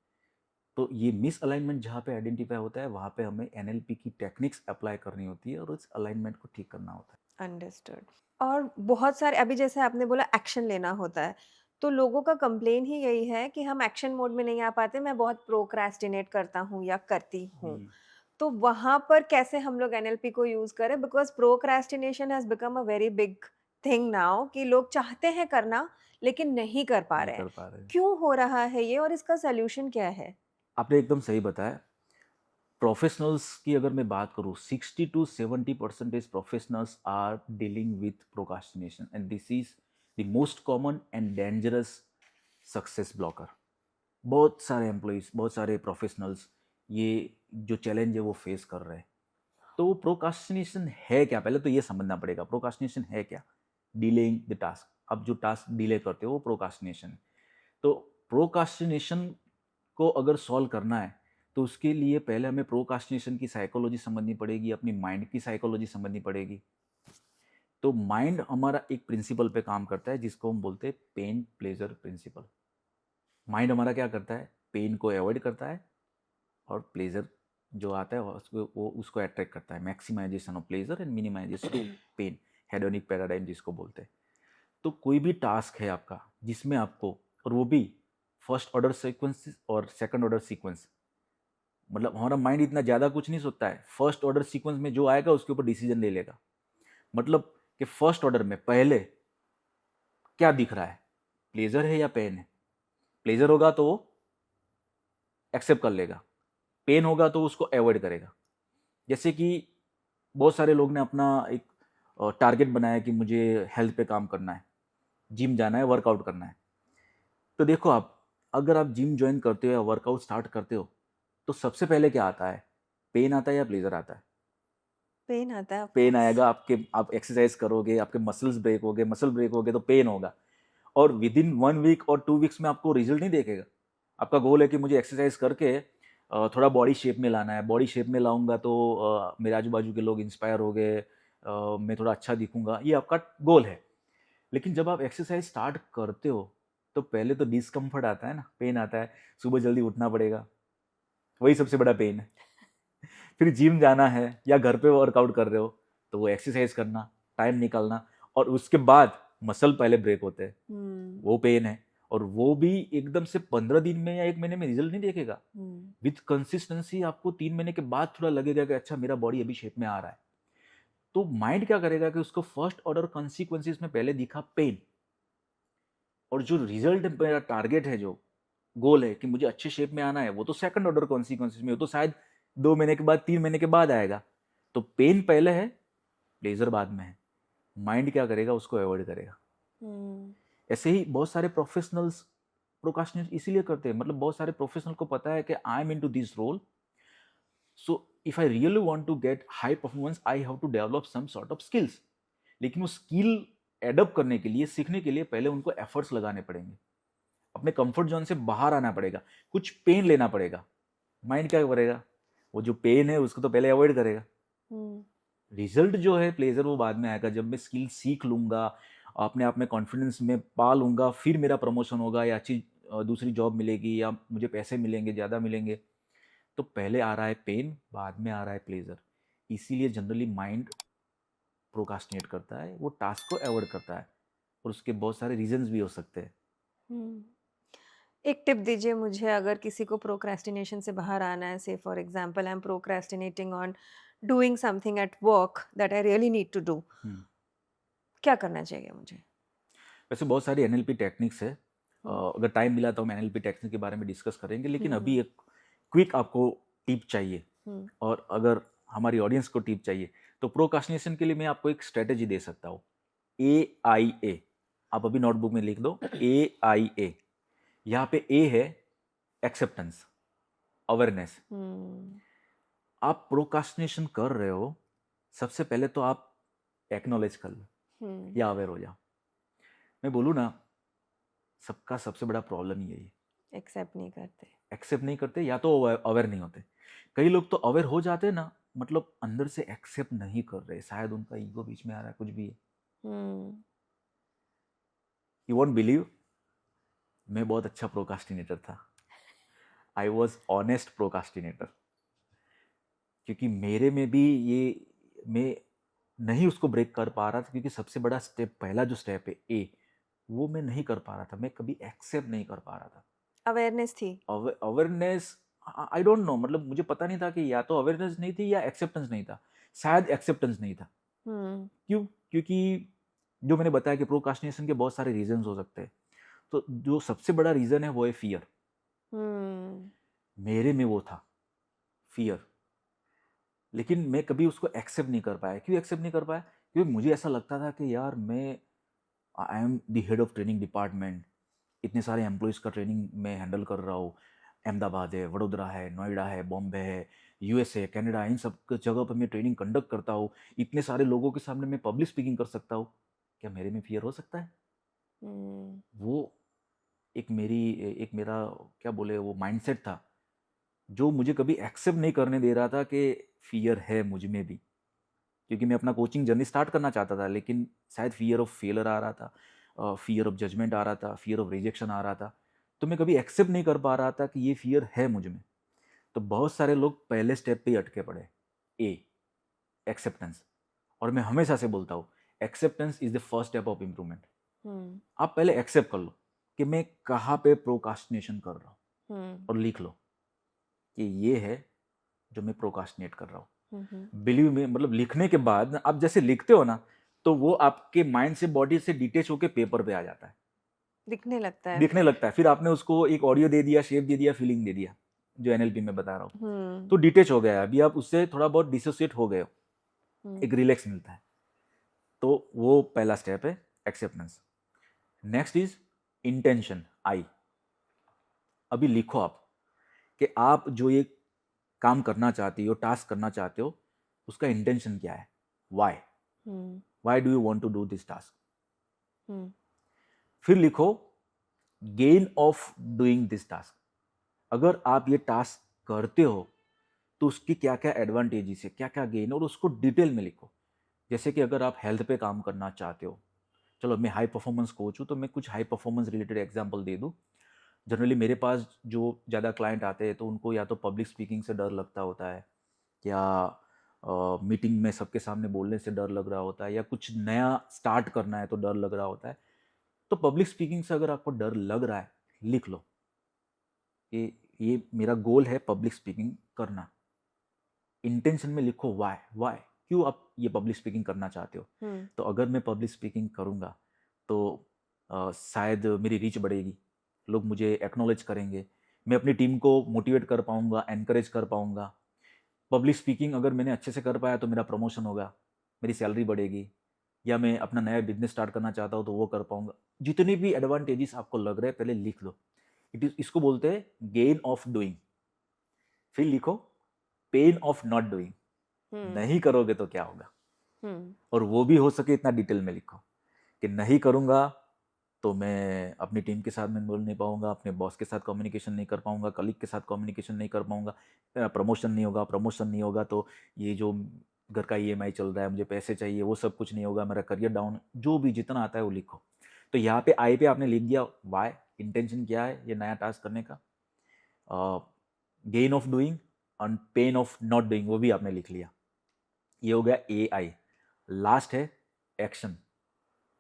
तो ये मिस अलाइनमेंट जहाँ पे आइडेंटिफाई होता है, वहाँ पे हमें एनएलपी की टेक्निक्स अप्लाई करनी होती है और उस अलाइनमेंट को ठीक करना होता है। अंडरस्टूड। और बहुत सारे, अभी जैसे आपने बोला एक्शन लेना होता है, तो लोगों का कंप्लेन ही यही है कि हम एक्शन मोड में नहीं आ पाते, मैं बहुत प्रोक्रेस्टिनेट करता हूँ या करती हूँ। हम्म, तो वहाँ पर कैसे हम लोग एनएलपी को यूज़ करें? Because procrastination has become a very big thing now कि लोग चाहते हैं करना, लेकिन नहीं कर पा नहीं रहे हैं। कर पा रहे। क्यों हो रहा है ये और इसका सॉल्यूशन क्या है? आपने एकदम सही बताया। प्रोफेशनल्स की अगर मैं बात करूँ, 60 to 70% professionals are dealing with procrastination and this is the most common and dangerous success blocker. बहुत सारे एम्प्लॉयज, बहुत सारे प्रोफेशनल्स ये जो चैलेंज है वो फेस कर रहे हैं। तो प्रोकास्टिनेशन है क्या, पहले तो ये समझना पड़ेगा प्रोकास्टिनेशन है क्या। डीलेइंग द टास्क, अब जो टास्क डिले करते हो वो प्रोकास्टिनेशन है। तो प्रोकास्टिनेशन को अगर सॉल्व करना है तो उसके लिए पहले हमें प्रोकास्टिनेशन की साइकोलॉजी समझनी पड़ेगी, अपनी माइंड की साइकोलॉजी समझनी पड़ेगी। तो माइंड हमारा एक प्रिंसिपल पे काम करता है जिसको हम बोलते हैं पेन प्लेजर प्रिंसिपल। माइंड हमारा क्या करता है, पेन को अवॉइड करता है और प्लेजर जो आता है वो उसको अट्रैक्ट करता है। Maximisation of pleasure and minimisation of pain, hedonic paradigm जिसको बोलते हैं। तो कोई भी टास्क है आपका जिसमें आपको, और वो भी फर्स्ट ऑर्डर सीक्वेंस और सेकंड ऑर्डर सीक्वेंस, मतलब हमारा माइंड इतना ज़्यादा कुछ नहीं सोचता है। फर्स्ट ऑर्डर सीक्वेंस में जो आएगा उसके ऊपर डिसीजन ले लेगा। मतलब कि फर्स्ट ऑर्डर में पहले क्या दिख रहा है, प्लेजर है या पेन है। प्लेजर होगा तो वो एक्सेप्ट कर लेगा, पेन होगा तो उसको अवॉइड करेगा। जैसे कि बहुत सारे लोग ने अपना एक टारगेट बनाया कि मुझे हेल्थ पे काम करना है, जिम जाना है, वर्कआउट करना है। तो देखो आप, अगर आप जिम ज्वाइन करते हो या वर्कआउट स्टार्ट करते हो तो सबसे पहले क्या आता है, पेन आता है या प्लेजर आता है। पेन आता है ऑफ पेन कोर्स। आएगा, आपके आप एक्सरसाइज करोगे, आपके मसल्स ब्रेक हो गए, मसल ब्रेक हो गए तो पेन होगा। और विद इन 1 वीक और 2 वीक्स में आपको रिजल्ट नहीं देखेगा। आपका गोल है कि मुझे एक्सरसाइज करके थोड़ा बॉडी शेप में लाना है, बॉडी शेप में लाऊंगा तो मेरे आजू बाजू के लोग इंस्पायर हो गए, मैं थोड़ा अच्छा दिखूंगा, ये आपका गोल है। लेकिन जब आप एक्सरसाइज स्टार्ट करते हो तो पहले तो डिस्कम्फर्ट आता है ना, पेन आता है, सुबह जल्दी उठना पड़ेगा, वही सबसे बड़ा पेन है। फिर जिम जाना है या घर पे वर्कआउट कर रहे हो तो वो एक्सरसाइज करना, टाइम निकालना, और उसके बाद मसल पहले ब्रेक होते हैं, हुँ, वो पेन है। और वो भी एकदम से 15 दिन में या 1 महीने में रिजल्ट नहीं देखेगा। हुँ, विथ कंसिस्टेंसी आपको 3 महीने के बाद थोड़ा लगेगा कि अच्छा मेरा बॉडी अभी शेप में आ रहा है। तो माइंड क्या करेगा कि उसको फर्स्ट ऑर्डर कॉन्सिक्वेंसेस में पहले दिखा पेन, और जो रिजल्ट मेरा टारगेट है, जो गोल है कि मुझे अच्छे शेप में आना है, वो तो सेकंड ऑर्डर कॉन्सिक्वेंसेस में, वो तो शायद 2 महीने के बाद, 3 महीने के बाद आएगा। तो पेन पहले है, प्लेजर बाद में है। माइंड क्या करेगा, उसको अवॉइड करेगा। हुँ, ऐसे ही बहुत सारे प्रोफेशनल्स प्रोकास्टिनेट इसीलिए करते हैं, मतलब बहुत सारे प्रोफेशनल को पता है कि I am into this role, so if I really want to get high performance I have to develop some sort of skills. लेकिन वो स्किल एडप्ट करने के लिए, सीखने के लिए पहले उनको एफर्ट्स लगाने पड़ेंगे, अपने कंफर्ट जोन से बाहर आना पड़ेगा, कुछ पेन लेना पड़ेगा। माइंड क्या करेगा, वो जो पेन है उसको तो पहले अवॉइड करेगा। हुँ, रिजल्ट जो है प्लेजर वो बाद में आएगा, जब मैं स्किल सीख लूंगा, अपने आप में कॉन्फिडेंस में पा लूंगा, फिर मेरा प्रमोशन होगा या अच्छी दूसरी जॉब मिलेगी या मुझे पैसे मिलेंगे, ज़्यादा मिलेंगे। तो पहले आ रहा है पेन, बाद में आ रहा है प्लेजर। इसीलिए जनरली माइंड प्रोकास्टिनेट करता है, वो टास्क को अवॉइड करता है, और उसके बहुत सारे रीजंस भी हो सकते हैं। हुँ। एक टिप दीजिए मुझे अगर किसी को प्रोक्रेस्टिनेशन से बाहर आना है, से for example I am procrastinating on doing something at work that I really need to do, hmm. क्या करना चाहिए मुझे? वैसे बहुत सारी एनएलपी टेक्निक्स है, हुँ, अगर टाइम मिला तो हम एनएलपी टेक्निक के बारे में डिस्कस करेंगे, लेकिन हुँ, अभी हुँ, एक क्विक आपको टिप चाहिए। हुँ, और अगर हमारी ऑडियंस को टिप चाहिए तो प्रोकास्टिनेशन के लिए मैं आपको एक स्ट्रेटेजी दे सकता हूँ, AIA। आप अभी नोटबुक में लिख दो, AIA। यहाँ पे ए है एक्सेप्टेंस, अवेयरनेस। हुँ, आप प्रोकास्टिनेशन कर रहे हो, सबसे पहले तो आप एक्नॉलेज कर लो हुँ, या अवेयर हो जाओ। मैं बोलूँ ना, सबका सबसे बड़ा प्रॉब्लम यही है, एक्सेप्ट नहीं करते। एक्सेप्ट नहीं करते या तो अवेयर नहीं होते। कई लोग तो अवेयर हो जाते हैं ना, मतलब अंदर से एक्सेप्ट नहीं कर रहे, शायद उनका ईगो बीच में आ रहा है, कुछ भी है। हुँ, यू वोंट बिलीव, मैं बहुत अच्छा प्रोकास्टिनेटर था। आई वॉज ऑनेस्ट प्रोकास्टिनेटर, क्योंकि मेरे में भी ये, मैं नहीं उसको ब्रेक कर पा रहा था, क्योंकि सबसे बड़ा स्टेप, पहला जो स्टेप है ए, वो मैं नहीं कर पा रहा था, मैं कभी एक्सेप्ट नहीं कर पा रहा था। अवेयरनेस थी। अवेयरनेस आई डोंट नो, मतलब मुझे पता नहीं था कि या तो अवेयरनेस नहीं थी या एक्सेप्टेंस नहीं था। शायद एक्सेप्टेंस नहीं था। हम्म क्यों? क्योंकि जो मैंने बताया कि प्रोक्रास्टिनेशन के बहुत सारे रीजंस हो सकते हैं। तो जो सबसे बड़ा रीजन है वो है फियर। हम्म मेरे में वो था, फियर। लेकिन मैं कभी उसको एक्सेप्ट नहीं कर पाया। क्यों एक्सेप्ट नहीं कर पाया? क्योंकि मुझे ऐसा लगता था कि यार मैं I am the head of training department, इतने सारे एम्प्लॉयज़ का ट्रेनिंग मैं हैंडल कर रहा हूँ। अहमदाबाद है, वडोदरा है, नोएडा है, बॉम्बे है, यूएसए, कनाडा, इन सब जगह पर मैं ट्रेनिंग कंडक्ट करता हूँ। इतने सारे लोगों के सामने मैं पब्लिक स्पीकिंग कर सकता हूँ। क्या मेरे में फियर हो सकता है? हम्म वो एक मेरा क्या बोले वो माइंडसेट था, जो मुझे कभी एक्सेप्ट नहीं करने दे रहा था कि फियर है मुझ में भी। क्योंकि मैं अपना कोचिंग जर्नी स्टार्ट करना चाहता था, लेकिन शायद फियर ऑफ फेलियर आ रहा था, फियर ऑफ जजमेंट आ रहा था, फियर ऑफ रिजेक्शन आ रहा था। तो मैं कभी एक्सेप्ट नहीं कर पा रहा था कि ये फियर है मुझ में। तो बहुत सारे लोग पहले स्टेप पे ही अटके पड़े, ए, एक्सेप्टेंस। और मैं हमेशा से बोलता हूँ, acceptance is the first step of improvement. Hmm आप पहले एक्सेप्ट कर लो कि मैं कहाँ पे प्रोकास्टिनेशन कर रहा हूँ, हम्म और लिख लो कि ये है जो मैं प्रोकास्टिनेट कर रहा हूँ। हम्म बिलीव में, मतलब लिखने के बाद आप जैसे लिखते हो ना, तो वो आपके माइंड से, बॉडी से डिटेच होके पेपर पे आ जाता है, दिखने लगता है दिखने फिर। लगता है। फिर आपने उसको एक ऑडियो दे दिया, शेप दे दिया, फीलिंग दे दिया, जो एनएलपी में बता रहा हूँ। हम्म तो डिटेच हो गया है, अभी आप उससे थोड़ा बहुत डिसोसिएट हो गए हो, हम्म एक रिलैक्स मिलता है। तो वो पहला स्टेप है, एक्सेप्टेंस। नेक्स्ट इज इंटेंशन, आई। अभी लिखो आप कि आप जो ये काम करना चाहते हो, टास्क करना चाहते हो, उसका इंटेंशन क्या है, why, hmm why do you want to do this task. Hmm फिर लिखो gain of doing this task. अगर आप ये टास्क करते हो तो उसकी क्या क्या एडवांटेजेस है, क्या क्या गेन, और उसको डिटेल में लिखो। जैसे कि अगर आप हेल्थ पे काम करना चाहते हो, चलो मैं हाई परफॉर्मेंस कोच हूँ, तो मैं कुछ हाई परफॉर्मेंस रिलेटेड एग्जांपल दे दूँ। जनरली मेरे पास जो ज़्यादा क्लाइंट आते हैं, तो उनको या तो पब्लिक स्पीकिंग से डर लगता होता है, या मीटिंग में सबके सामने बोलने से डर लग रहा होता है, या कुछ नया स्टार्ट करना है तो डर लग रहा होता है। तो पब्लिक स्पीकिंग से अगर आपको डर लग रहा है, लिख लो कि ये मेरा गोल है पब्लिक स्पीकिंग करना। इंटेंशन में लिखो वाई, वाई, क्यों आप ये पब्लिक स्पीकिंग करना चाहते हो। हम्म तो अगर मैं पब्लिक स्पीकिंग करूँगा तो शायद मेरी रीच बढ़ेगी, लोग मुझे एक्नॉलेज करेंगे, मैं अपनी टीम को मोटिवेट कर पाऊंगा, एनकरेज कर पाऊंगा। पब्लिक स्पीकिंग अगर मैंने अच्छे से कर पाया तो मेरा प्रमोशन होगा, मेरी सैलरी बढ़ेगी, या मैं अपना नया बिजनेस स्टार्ट करना चाहता हूँ तो वो कर पाऊंगा। जितने भी एडवांटेजेस आपको लग रहे हैं पहले लिख लो। इसको बोलते हैं गेन ऑफ डूइंग। फिर लिखो पेन ऑफ नॉट डूइंग, हम्म नहीं करोगे तो क्या होगा। हम्म और वो भी हो सके इतना डिटेल में लिखो कि नहीं करूंगा तो मैं अपनी टीम के साथ में बोल नहीं पाऊंगा, अपने बॉस के साथ कम्युनिकेशन नहीं कर पाऊंगा, कलीग के साथ कम्युनिकेशन नहीं कर पाऊंगा, प्रमोशन नहीं होगा, प्रमोशन नहीं होगा तो ये जो घर का ईएमआई चल रहा है, मुझे पैसे चाहिए, वो सब कुछ नहीं होगा, मेरा करियर डाउन, जो भी जितना आता है वो लिखो। तो यहाँ पे आई पे आपने लिख दिया वाई, इंटेंशन क्या है ये नया टास्क करने का, गेन ऑफ डूइंग और पेन ऑफ नॉट डूइंग वो भी आपने लिख लिया। ये हो गया ए आई। लास्ट है एक्शन,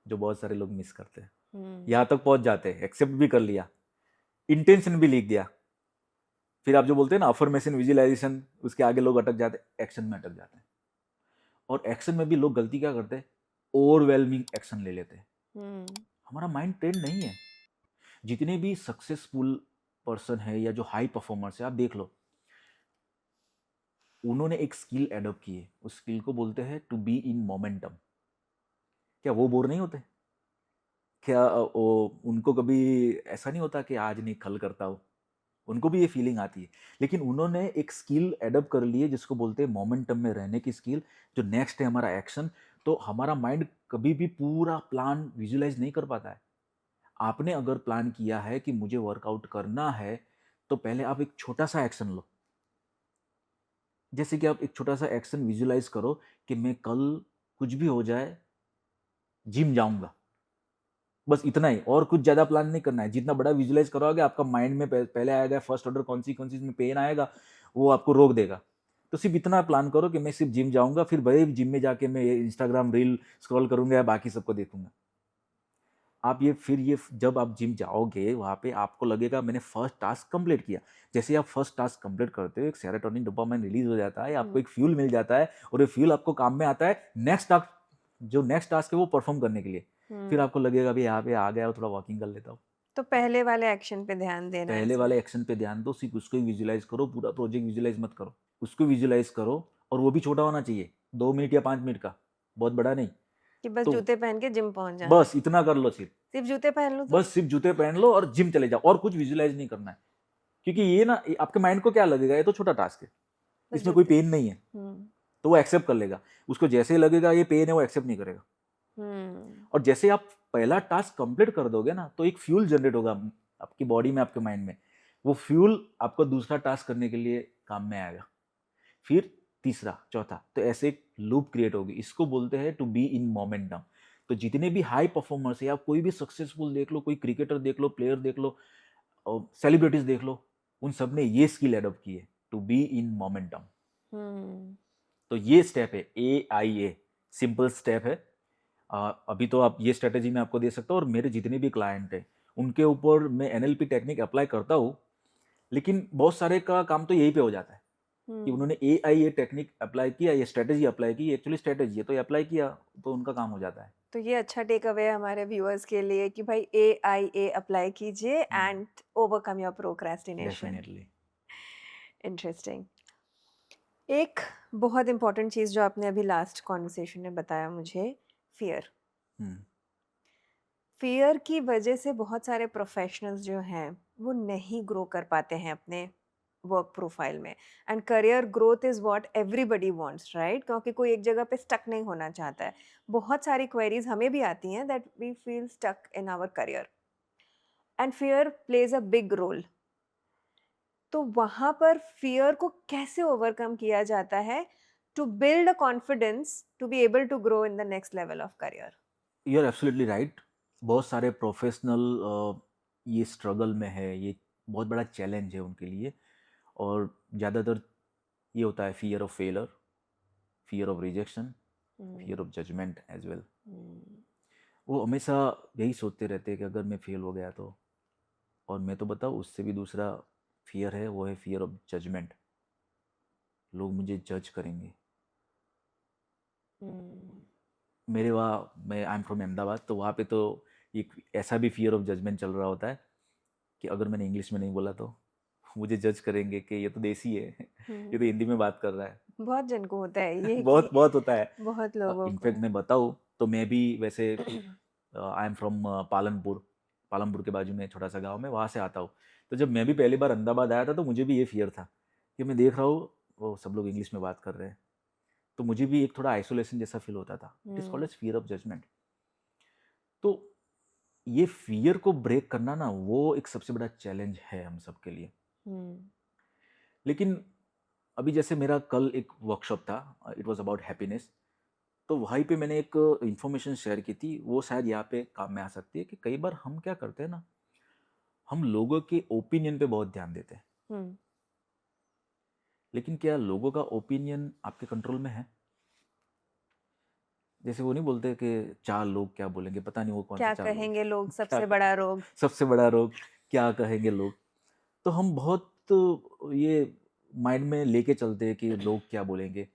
जो बहुत सारे लोग मिस करते हैं। हम्म यहाँ तक पहुंच जाते हैं, एक्सेप्ट भी कर लिया, इंटेंशन भी लिख दिया, फिर आप जो बोलते हैं ना अफर्मेशन, विजुअलाइजेशन, उसके आगे लोग अटक जाते हैं, एक्शन में अटक जाते हैं। और एक्शन में भी लोग गलती क्या करते हैं, ओवरवेलमिंग एक्शन ले लेते हैं। हम्म हमारा माइंड ट्रेंड नहीं है। जितने भी सक्सेसफुल पर्सन है या जो हाई परफॉर्मर्स है, आप देख लो, उन्होंने एक स्किल एडॉप्ट की है, उस स्किल को बोलते हैं टू बी इन मोमेंटम। क्या वो बोर नहीं होते? क्या उनको कभी ऐसा नहीं होता कि आज नहीं कल करता हो? उनको भी ये फीलिंग आती है। लेकिन उन्होंने एक स्किल एडॉप्ट कर ली है जिसको बोलते हैं मोमेंटम में रहने की स्किल। जो नेक्स्ट है हमारा एक्शन। तो हमारा माइंड कभी भी पूरा प्लान विजुलाइज नहीं कर पाता है। आपने अगर प्लान किया है कि मुझे वर्कआउट करना है, तो पहले आप एक छोटा सा एक्शन लो। जैसे कि आप एक छोटा सा एक्शन विजुलाइज करो कि मैं कल कुछ भी हो जाए जिम जाऊंगा। बस इतना ही, और कुछ ज्यादा प्लान नहीं करना है। जितना बड़ा विजुलाइज करोगे आपका माइंड में पहले आएगा फर्स्ट ऑर्डर कौन सी में पेन आएगा, वो आपको रोक देगा। तो सिर्फ इतना प्लान करो कि मैं सिर्फ जिम जाऊंगा, फिर भले जिम में जाके मैं इंस्टाग्राम रील स्क्रॉल करूंगा या बाकी सबको देखूंगा। आप ये जब आप जिम जाओगे वहाँ पे आपको लगेगा मैंने फर्स्ट टास्क कंप्लीट किया। जैसे आप फर्स्ट टास्क कंप्लीट करते हो एक सेरोटोनिन डोपामाइन रिलीज हो जाता है, आपको एक फ्यूल मिल जाता है और ये फ्यूल आपको काम में आता है नेक्स्ट टास्क है वो परफॉर्म करने के लिए। फिर आपको लगेगा अभी यहाँ पे आ गया और थोड़ा वॉकिंग कर लेता हूँ। तो पहले वाले एक्शन पे ध्यान देना है पहले इसमें। वाले एक्शन पे ध्यान दो, सिर्फ उसको ही विजुलाइज करो, पूरा प्रोजेक्ट विजुलाइज मत करो। उसको विजुलाइज करो और वो भी छोटा होना चाहिए, 2 मिनट या 5 मिनट का, बहुत बड़ा नहीं। कि बस तो जूते पहन के जिम पहुंच जाना बस इतना कर लो, सिर्फ जूते पहन लो तो बस सिर्फ जूते पहन लो और जिम चले जाओ और कुछ विजुलाइज नहीं करना है। क्योंकि ये ना आपके माइंड को क्या लगेगा, ये तो छोटा टास्क है, बस इसमें कोई जूते। पेन नहीं है, तो वो एक्सेप्ट कर लेगा। उसको जैसे ही लगेगा ये पेन है वो एक्सेप्ट नहीं करेगा। और जैसे आप पहला टास्क कंप्लीट कर दोगे ना तो एक फ्यूल जनरेट होगा आपकी बॉडी में, आपके माइंड में। वो फ्यूल आपको दूसरा टास्क करने के लिए काम में आएगा, फिर तीसरा, चौथा, तो ऐसे एक लूप क्रिएट होगी। इसको बोलते हैं टू बी इन मोमेंटम। तो जितने भी हाई परफॉर्मर्स है, आप कोई भी सक्सेसफुल देख लो, कोई क्रिकेटर देख लो, प्लेयर देख लो, सेलिब्रिटीज देख लो, उन सब ने ये स्किल एडॉप्ट की है, टू बी इन मोमेंटम। तो ये स्टेप है AIA, सिंपल स्टेप है। अभी तो आप ये स्ट्रेटेजी मैं आपको दे सकता हूँ और मेरे जितने भी क्लाइंट हैं उनके ऊपर मैं NLP टेक्निक अप्लाई करता हूँ, लेकिन बहुत सारे का काम तो यही पे हो जाता है कि उन्होंने AIA टेक्निक अप्लाई किया, ये स्ट्रेटेजी अप्लाई की, एक्चुअली स्ट्रेटेजी है तो ये अप्लाई किया तो उनका काम हो जाता है। तो ये अच्छा टेक अवे है हमारे व्यूअर्स के लिए कि भाई AIA अप्लाई कीजिए and overcome your procrastination. Definitely. Interesting. एक बहुत इंपॉर्टेंट चीज़ जो आपने अभी लास्ट कॉन्वर्सेशन में बताया मुझे, फियर। फियर की वजह से बहुत सारे प्रोफेशनल्स जो हैं वो नहीं ग्रो कर पाते हैं अपने वर्क प्रोफाइल में। And career growth is what everybody wants, right? क्योंकि कोई एक जगह पे स्टक नहीं होना चाहता है। बहुत सारी क्वेरीज हमें भी आती हैं that we feel stuck in our career and fear plays a big role. तो वहाँ पर फियर को कैसे ओवरकम किया जाता है to build a confidence to be able to grow in the next level of career? You are absolutely right. बहुत सारे प्रोफेशनल ये स्ट्रगल में है, ये बहुत बड़ा चैलेंज है उनके लिए। और ज़्यादातर ये होता है fear of failure, fear of rejection, fear of judgement as well. वो हमेशा यही सोचते रहते हैं कि अगर मैं फेल हो गया तो। और मैं तो बताऊँ उससे भी दूसरा फियर है, वो है फियर ऑफ जजमेंट। लोग मुझे जज करेंगे। मेरे वहाँ, मैं आई एम फ्रॉम अहमदाबाद, तो वहाँ पे तो एक ऐसा भी फियर ऑफ जजमेंट चल रहा होता है कि अगर मैंने इंग्लिश में नहीं बोला तो मुझे जज करेंगे कि ये तो देसी है, ये तो हिंदी में बात कर रहा है। बहुत जन को होता है ये बहुत कि बहुत होता है। बहुत लोगों इनफैक्ट को। मैं बताऊँ तो मैं भी वैसे आई एम फ्रॉम पालनपुर के बाजू में छोटा सा गांव में, वहाँ से आता हूँ। तो जब मैं भी पहली बार अहमदाबाद आया था तो मुझे भी ये फियर था कि मैं देख रहा हूँ वो सब लोग इंग्लिश में बात कर रहे हैं, तो मुझे भी एक थोड़ा आइसोलेशन जैसा फील होता था। It is called as fear of judgement. तो ये फियर को ब्रेक करना ना, वो एक सबसे बड़ा चैलेंज है हम सबके लिए। लेकिन अभी जैसे मेरा कल एक वर्कशॉप था, इट वाज अबाउट हैप्पीनेस। तो वहीं पे मैंने एक इंफॉर्मेशन शेयर की थी, वो शायद यहाँ पे काम में आ सकती है कि कई बार हम क्या करते हैं ना, हम लोगों के ओपिनियन पे बहुत ध्यान देते हैं। लेकिन क्या लोगों का ओपिनियन आपके कंट्रोल में है? जैसे वो नहीं बोलते कि 4 लोग क्या बोलेंगे, पता नहीं वो कौन से क्या 4 लोग कहेंगे लोग, क्या सबसे बड़ा रोग। सबसे बड़ा रोग, क्या कहेंगे लोग। तो हम बहुत ये माइंड में लेके चलते हैं कि लोग क्या बोलेंगे।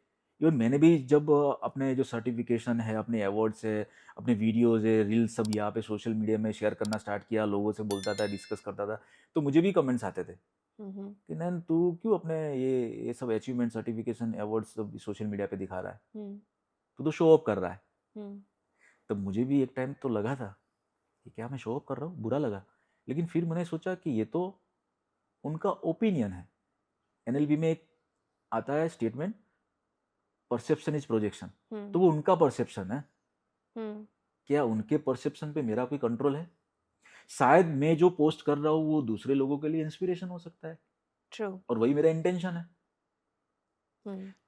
इवन मैंने भी जब अपने जो सर्टिफिकेशन है, अपने अवार्ड्स है, अपने वीडियोज़ है, रील्स सब यहाँ पे सोशल मीडिया में शेयर करना स्टार्ट किया, लोगों से बोलता था, डिस्कस करता था, तो मुझे भी कमेंट्स आते थे कि नैन तू क्यों अपने ये सब अचीवमेंट, सर्टिफिकेशन, अवार्ड्स सब सोशल मीडिया पे दिखा रहा है, तू तो शो ऑफ कर रहा है। तब मुझे भी एक टाइम तो लगा था कि क्या मैं शो ऑफ कर रहा हूँ, बुरा लगा। लेकिन फिर मैंने सोचा कि ये तो उनका ओपिनियन है। NLP में एक आता है स्टेटमेंट, परसेप्शन इज प्रोजेक्शन। तो वो उनका परसेप्शन है, क्या उनके परसेप्शन पे मेरा कोई कंट्रोल है? शायद मैं जो पोस्ट कर रहा हूँ वो दूसरे लोगों के लिए इंस्पिरेशन हो सकता है, ट्रू। और वही मेरा इंटेंशन है।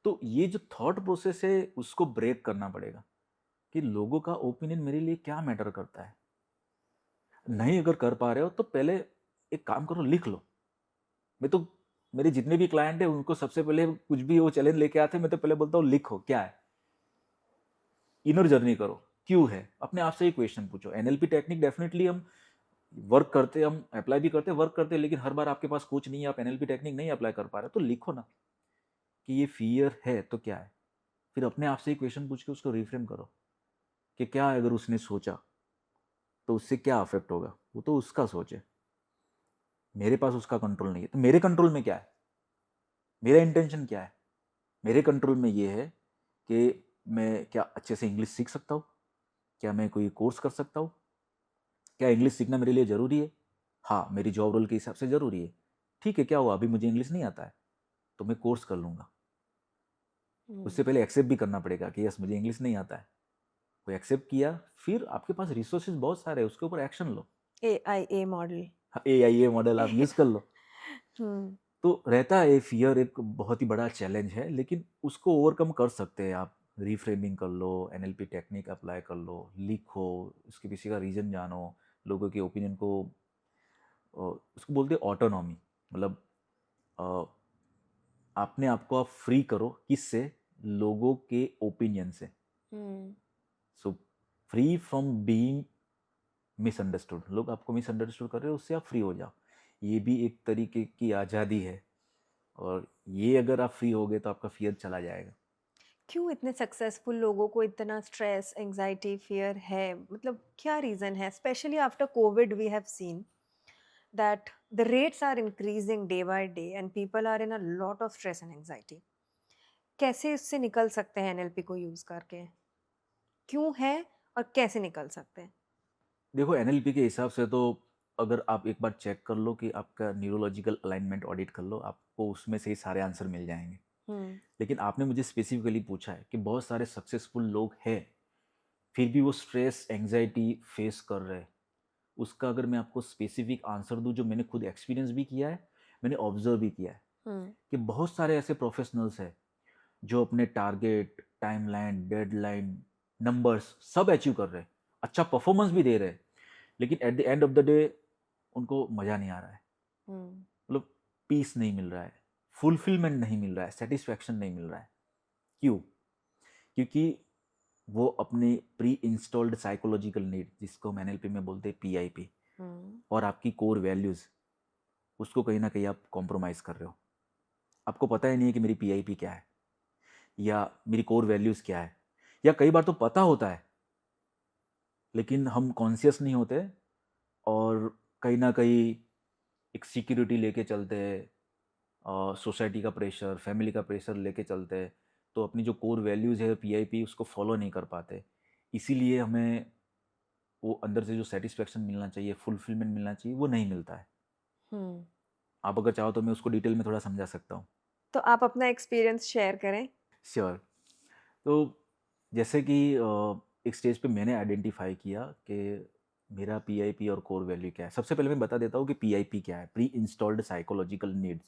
तो ये जो थॉट प्रोसेस है उसको ब्रेक करना पड़ेगा कि लोगों का ओपिनियन मेरे लिए क्या मैटर करता है। नहीं अगर कर पा रहे हो तो पहले एक काम करो, लिख लो। मैं तो मेरे जितने भी क्लाइंट है उनको सबसे पहले कुछ भी वो चैलेंज लेके आते हैं, मैं तो पहले बोलता हूँ लिखो क्या है, इनर जर्नी करो, क्यों है, अपने आप से ही क्वेश्चन पूछो। एनएलपी टेक्निक डेफिनेटली हम वर्क करते, हम अप्लाई भी करते, वर्क करते, लेकिन हर बार आपके पास कोच नहीं है, आप एनएलपी टेक्निक नहीं अप्लाई कर पा रहे, तो लिखो ना कि ये फियर है तो क्या है। फिर अपने आप से ही क्वेश्चन पूछ के उसको रिफ्रेम करो कि क्या है, अगर उसने सोचा तो उससे क्या अफेक्ट होगा, वो तो उसका सोचे, मेरे पास उसका कंट्रोल नहीं है। तो मेरे कंट्रोल में क्या है, मेरा इंटेंशन क्या है? मेरे कंट्रोल में ये है कि मैं क्या अच्छे से इंग्लिश सीख सकता हूँ, क्या मैं कोई कोर्स कर सकता हूँ, क्या इंग्लिश सीखना मेरे लिए ज़रूरी है? हाँ, मेरी जॉब रोल के हिसाब से ज़रूरी है। ठीक है, क्या हुआ, अभी मुझे इंग्लिश नहीं आता है तो मैं कोर्स कर लूँगा। उससे पहले एक्सेप्ट भी करना पड़ेगा कि यस मुझे इंग्लिश नहीं आता है। वो एक्सेप्ट किया, फिर आपके पास रिसोर्सेज बहुत सारे हैं, उसके ऊपर एक्शन लो। AIA model. AIA मॉडल आप यूज़ कर लो। हम्म तो रहता है फियर, एक बहुत ही बड़ा चैलेंज है, लेकिन उसको ओवरकम कर सकते हैं आप। रिफ्रेमिंग कर लो, एनएलपी टेक्निक अप्लाई कर लो, लिखो, उसके पीछे का रीज़न जानो, लोगों के ओपिनियन को उसको बोलते हैं ऑटोनॉमी। मतलब अ, अपने आप को आप फ्री करो, किससे? लोगों के ओपिनियन से। Hmm so free from being misunderstood. लोग आपको मिसअंडरस्टूड कर रहे हो, उससे आप फ्री हो जाओ। ये भी एक तरीके की आज़ादी है, और ये अगर आप फ्री हो गए तो आपका फियर चला जाएगा। क्यों इतने सक्सेसफुल लोगों को इतना स्ट्रेस, एंजाइटी, फियर है? मतलब क्या रीजन है? Specially after COVID we have seen that the rates are increasing day by day and people are in a lot of stress and anxiety. कैसे इससे निकल सकते हैं एनएलपी को यूज करके? क्यों है और कैसे निकल सकते हैं? देखो, एनएलपी के हिसाब से तो अगर आप एक बार चेक कर लो कि आपका न्यूरोलॉजिकल अलाइनमेंट ऑडिट कर लो, आपको उसमें से ही सारे आंसर मिल जाएंगे। हम्म लेकिन आपने मुझे स्पेसिफिकली पूछा है कि बहुत सारे सक्सेसफुल लोग हैं, फिर भी वो स्ट्रेस एंजाइटी फेस कर रहे हैं। उसका अगर मैं आपको स्पेसिफिक आंसर दूं, जो मैंने खुद एक्सपीरियंस भी किया है, मैंने ऑब्जर्व भी किया है, हम्म कि बहुत सारे ऐसे प्रोफेशनल्स हैं जो अपने टारगेट, टाइमलाइन, डेडलाइन, नंबर्स सब अचीव कर रहे हैं, अच्छा परफॉर्मेंस भी दे रहे हैं, लेकिन at the end of the day उनको मज़ा नहीं आ रहा है। हम्म मतलब पीस नहीं मिल रहा है, फुलफिलमेंट नहीं मिल रहा है, सेटिस्फैक्शन नहीं मिल रहा है। क्यों? क्योंकि वो अपने प्री इंस्टॉल्ड साइकोलॉजिकल नीड, जिसको हम एनएलपी में बोलते हैं पीआईपी, हम्म और आपकी कोर वैल्यूज़, उसको कहीं ना कहीं आप कॉम्प्रोमाइज़ कर रहे हो। आपको पता ही नहीं है कि मेरी पीआईपी क्या है, या मेरी कोर वैल्यूज़ क्या है, या कई बार तो पता होता है लेकिन हम कॉन्शियस नहीं होते, और कहीं ना कहीं एक सिक्योरिटी लेके चलते हैं, सोसाइटी का प्रेशर, फैमिली का प्रेशर लेके चलते हैं, तो अपनी जो कोर वैल्यूज़ है पीआईपी, उसको फॉलो नहीं कर पाते। इसीलिए हमें वो अंदर से जो सेटिस्फेक्शन मिलना चाहिए, फुलफिलमेंट मिलना चाहिए, वो नहीं मिलता है। हम्म आप अगर चाहो तो मैं उसको डिटेल में थोड़ा समझा सकता हूँ। तो आप अपना एक्सपीरियंस शेयर करें। श्योर। तो जैसे कि एक स्टेज पे मैंने आइडेंटिफाई किया कि मेरा पीआईपी और कोर वैल्यू क्या है। सबसे पहले मैं बता देता हूँ कि पीआईपी क्या है, प्री इंस्टॉल्ड साइकोलॉजिकल नीड्स।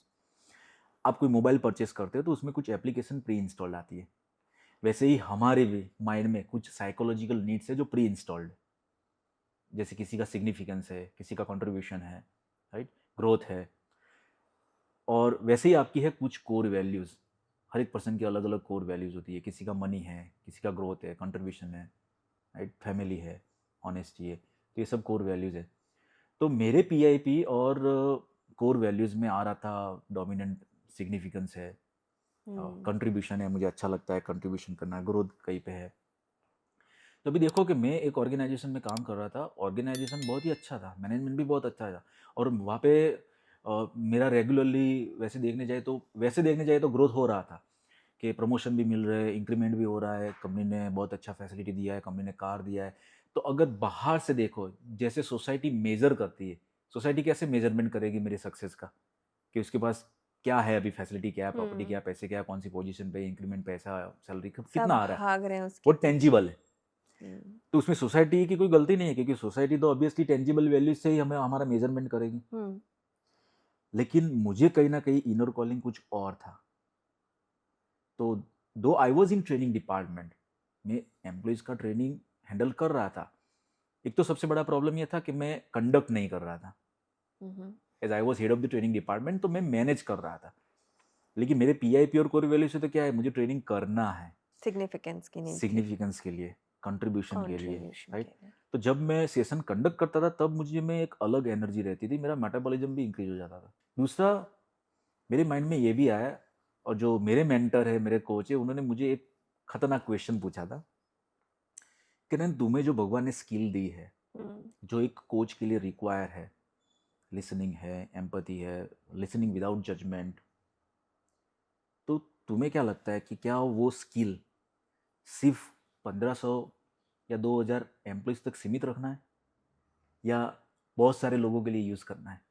आप कोई मोबाइल परचेस करते हो तो उसमें कुछ एप्लीकेशन प्री इंस्टॉल्ड आती है, वैसे ही हमारे भी माइंड में कुछ साइकोलॉजिकल नीड्स है जो प्री इंस्टॉल्ड। जैसे किसी का सिग्निफिकेंस है, किसी का कंट्रीब्यूशन है, राइट, ग्रोथ है, और वैसे ही आपकी है कुछ कोर वैल्यूज़। हर एक पर्सन की अलग अलग कोर वैल्यूज़ होती है, किसी का मनी है, किसी का ग्रोथ है, कंट्रीब्यूशन है, राइट, फैमिली है, ऑनेस्टी है, तो ये सब कोर वैल्यूज़ है। तो मेरे पीआईपी और कोर वैल्यूज़ में आ रहा था डोमिनेंट सिग्निफिकेंस है, हम्म कंट्रीब्यूशन है, मुझे अच्छा लगता है कंट्रीब्यूशन करना, ग्रोथ कहीं पे है। तो अभी देखो कि मैं एक ऑर्गेनाइजेशन में काम कर रहा था, ऑर्गेनाइजेशन बहुत ही अच्छा था, मैनेजमेंट भी बहुत अच्छा था, और वहाँ पे मेरा रेगुलरली वैसे देखने जाए तो ग्रोथ हो रहा था, कि प्रमोशन भी मिल रहे हैं, इंक्रीमेंट भी हो रहा है, कंपनी ने बहुत अच्छा फैसिलिटी दिया है, कंपनी ने कार दिया है। तो अगर बाहर से देखो, जैसे सोसाइटी मेज़र करती है, सोसाइटी कैसे मेजरमेंट करेगी मेरे सक्सेस का, कि उसके पास क्या है, अभी फैसिलिटी क्या है, प्रॉपर्टी क्या हम्म है, पैसे क्या है, कौन सी पोजीशन पे, इंक्रीमेंट पैसा, सैलरी कितना सब आ रहा है, भाग रहे हैं वो उसके पीछे। टेंजिबल है। तो उसमें सोसाइटी की कोई गलती नहीं है, क्योंकि सोसाइटी तो ऑब्वियसली टेंजिबल वैल्यूज से ही हमें हमारा मेजरमेंट करेगी। हम्म लेकिन मुझे कहीं ना कहीं इनर कॉलिंग कुछ और था। तो दो I was in training department, मैं एम्प्लॉयज़ का ट्रेनिंग हैंडल कर रहा था। एक तो सबसे बड़ा प्रॉब्लम यह था कि मैं कंडक्ट नहीं कर रहा था, hmm as I was head of the training department, तो मैं मैनेज कर रहा था। लेकिन मेरे पीआईपी और कोर वैल्यू से तो क्या है, मुझे ट्रेनिंग करना है सिग्निफिकेंस की नीड थी। सिग्निफिकेंस के लिए। कंट्रीब्यूशन के लिए, कंट्रीब्यूशन राइट? के लिए। तो जब मैं सेशन कंडक्ट करता था तब मुझे में एक अलग एनर्जी रहती थी, मेरा मेटाबॉलिज्म भी इंक्रीज हो जाता था। दूसरा, मेरे माइंड में ये भी आया, और जो मेरे मेंटर है, मेरे कोच है, उन्होंने मुझे एक खतरनाक क्वेश्चन पूछा था कि नैन, तुम्हें जो भगवान ने स्किल दी है, हम्म, जो एक कोच के लिए रिक्वायर है, लिसनिंग है, एम्पैथी है, लिसनिंग विदाउट जजमेंट, तो तुम्हें क्या लगता है कि क्या वो स्किल सिर्फ 1500 या 2000 एम्प्लॉइज तक सीमित रखना है, या बहुत सारे लोगों के लिए यूज़ करना है?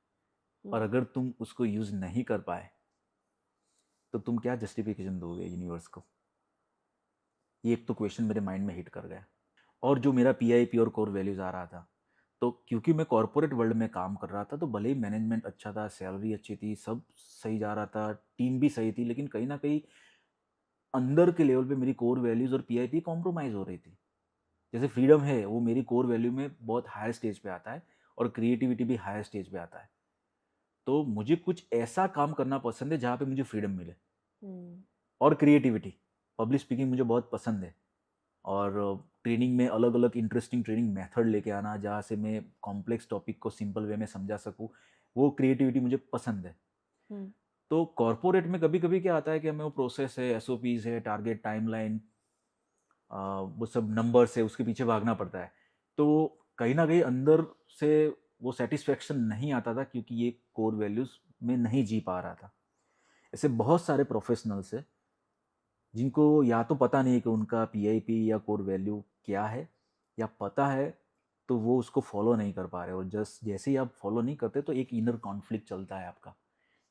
और अगर तुम उसको यूज़ नहीं कर पाए तो तुम क्या जस्टिफिकेशन दोगे यूनिवर्स को? ये एक तो क्वेश्चन मेरे माइंड में हिट कर गया। और जो मेरा पीआईपी और कोर वैल्यूज़ आ रहा था, तो क्योंकि मैं कॉरपोरेट वर्ल्ड में काम कर रहा था, तो भले ही मैनेजमेंट अच्छा था, सैलरी अच्छी थी, सब सही जा रहा था, टीम भी सही थी, लेकिन कहीं ना कहीं अंदर के लेवल पे मेरी कोर वैल्यूज़ और पीआईपी कॉम्प्रोमाइज़ हो रही थी। जैसे फ्रीडम है, वो मेरी कोर वैल्यू में बहुत हायर स्टेज पे आता है, और क्रिएटिविटी भी हायर स्टेज पे आता है। तो मुझे कुछ ऐसा काम करना पसंद है जहाँ पे मुझे फ्रीडम मिले, हम्म, और क्रिएटिविटी। पब्लिक स्पीकिंग मुझे बहुत पसंद है, और ट्रेनिंग में अलग अलग इंटरेस्टिंग ट्रेनिंग मेथड लेके आना, जहाँ से मैं कॉम्प्लेक्स टॉपिक को सिंपल वे में समझा सकूँ, वो क्रिएटिविटी मुझे पसंद है। हम्म, तो कॉरपोरेट में कभी कभी क्या आता है कि हमें वो प्रोसेस है, एसओपीज है, टारगेट टाइमलाइन, वो सब नंबर से उसके पीछे भागना पड़ता है। तो कहीं ना कहीं अंदर से वो सेटिस्फेक्शन नहीं आता था, क्योंकि ये कोर वैल्यूज़ में नहीं जी पा रहा था। ऐसे बहुत सारे प्रोफेशनल्स है जिनको या तो पता नहीं है कि उनका पीआईपी या कोर वैल्यू क्या है, या पता है तो वो उसको फॉलो नहीं कर पा रहे, और जस्ट जैसे ही आप फॉलो नहीं करते तो एक इनर कॉन्फ्लिक्ट चलता है आपका,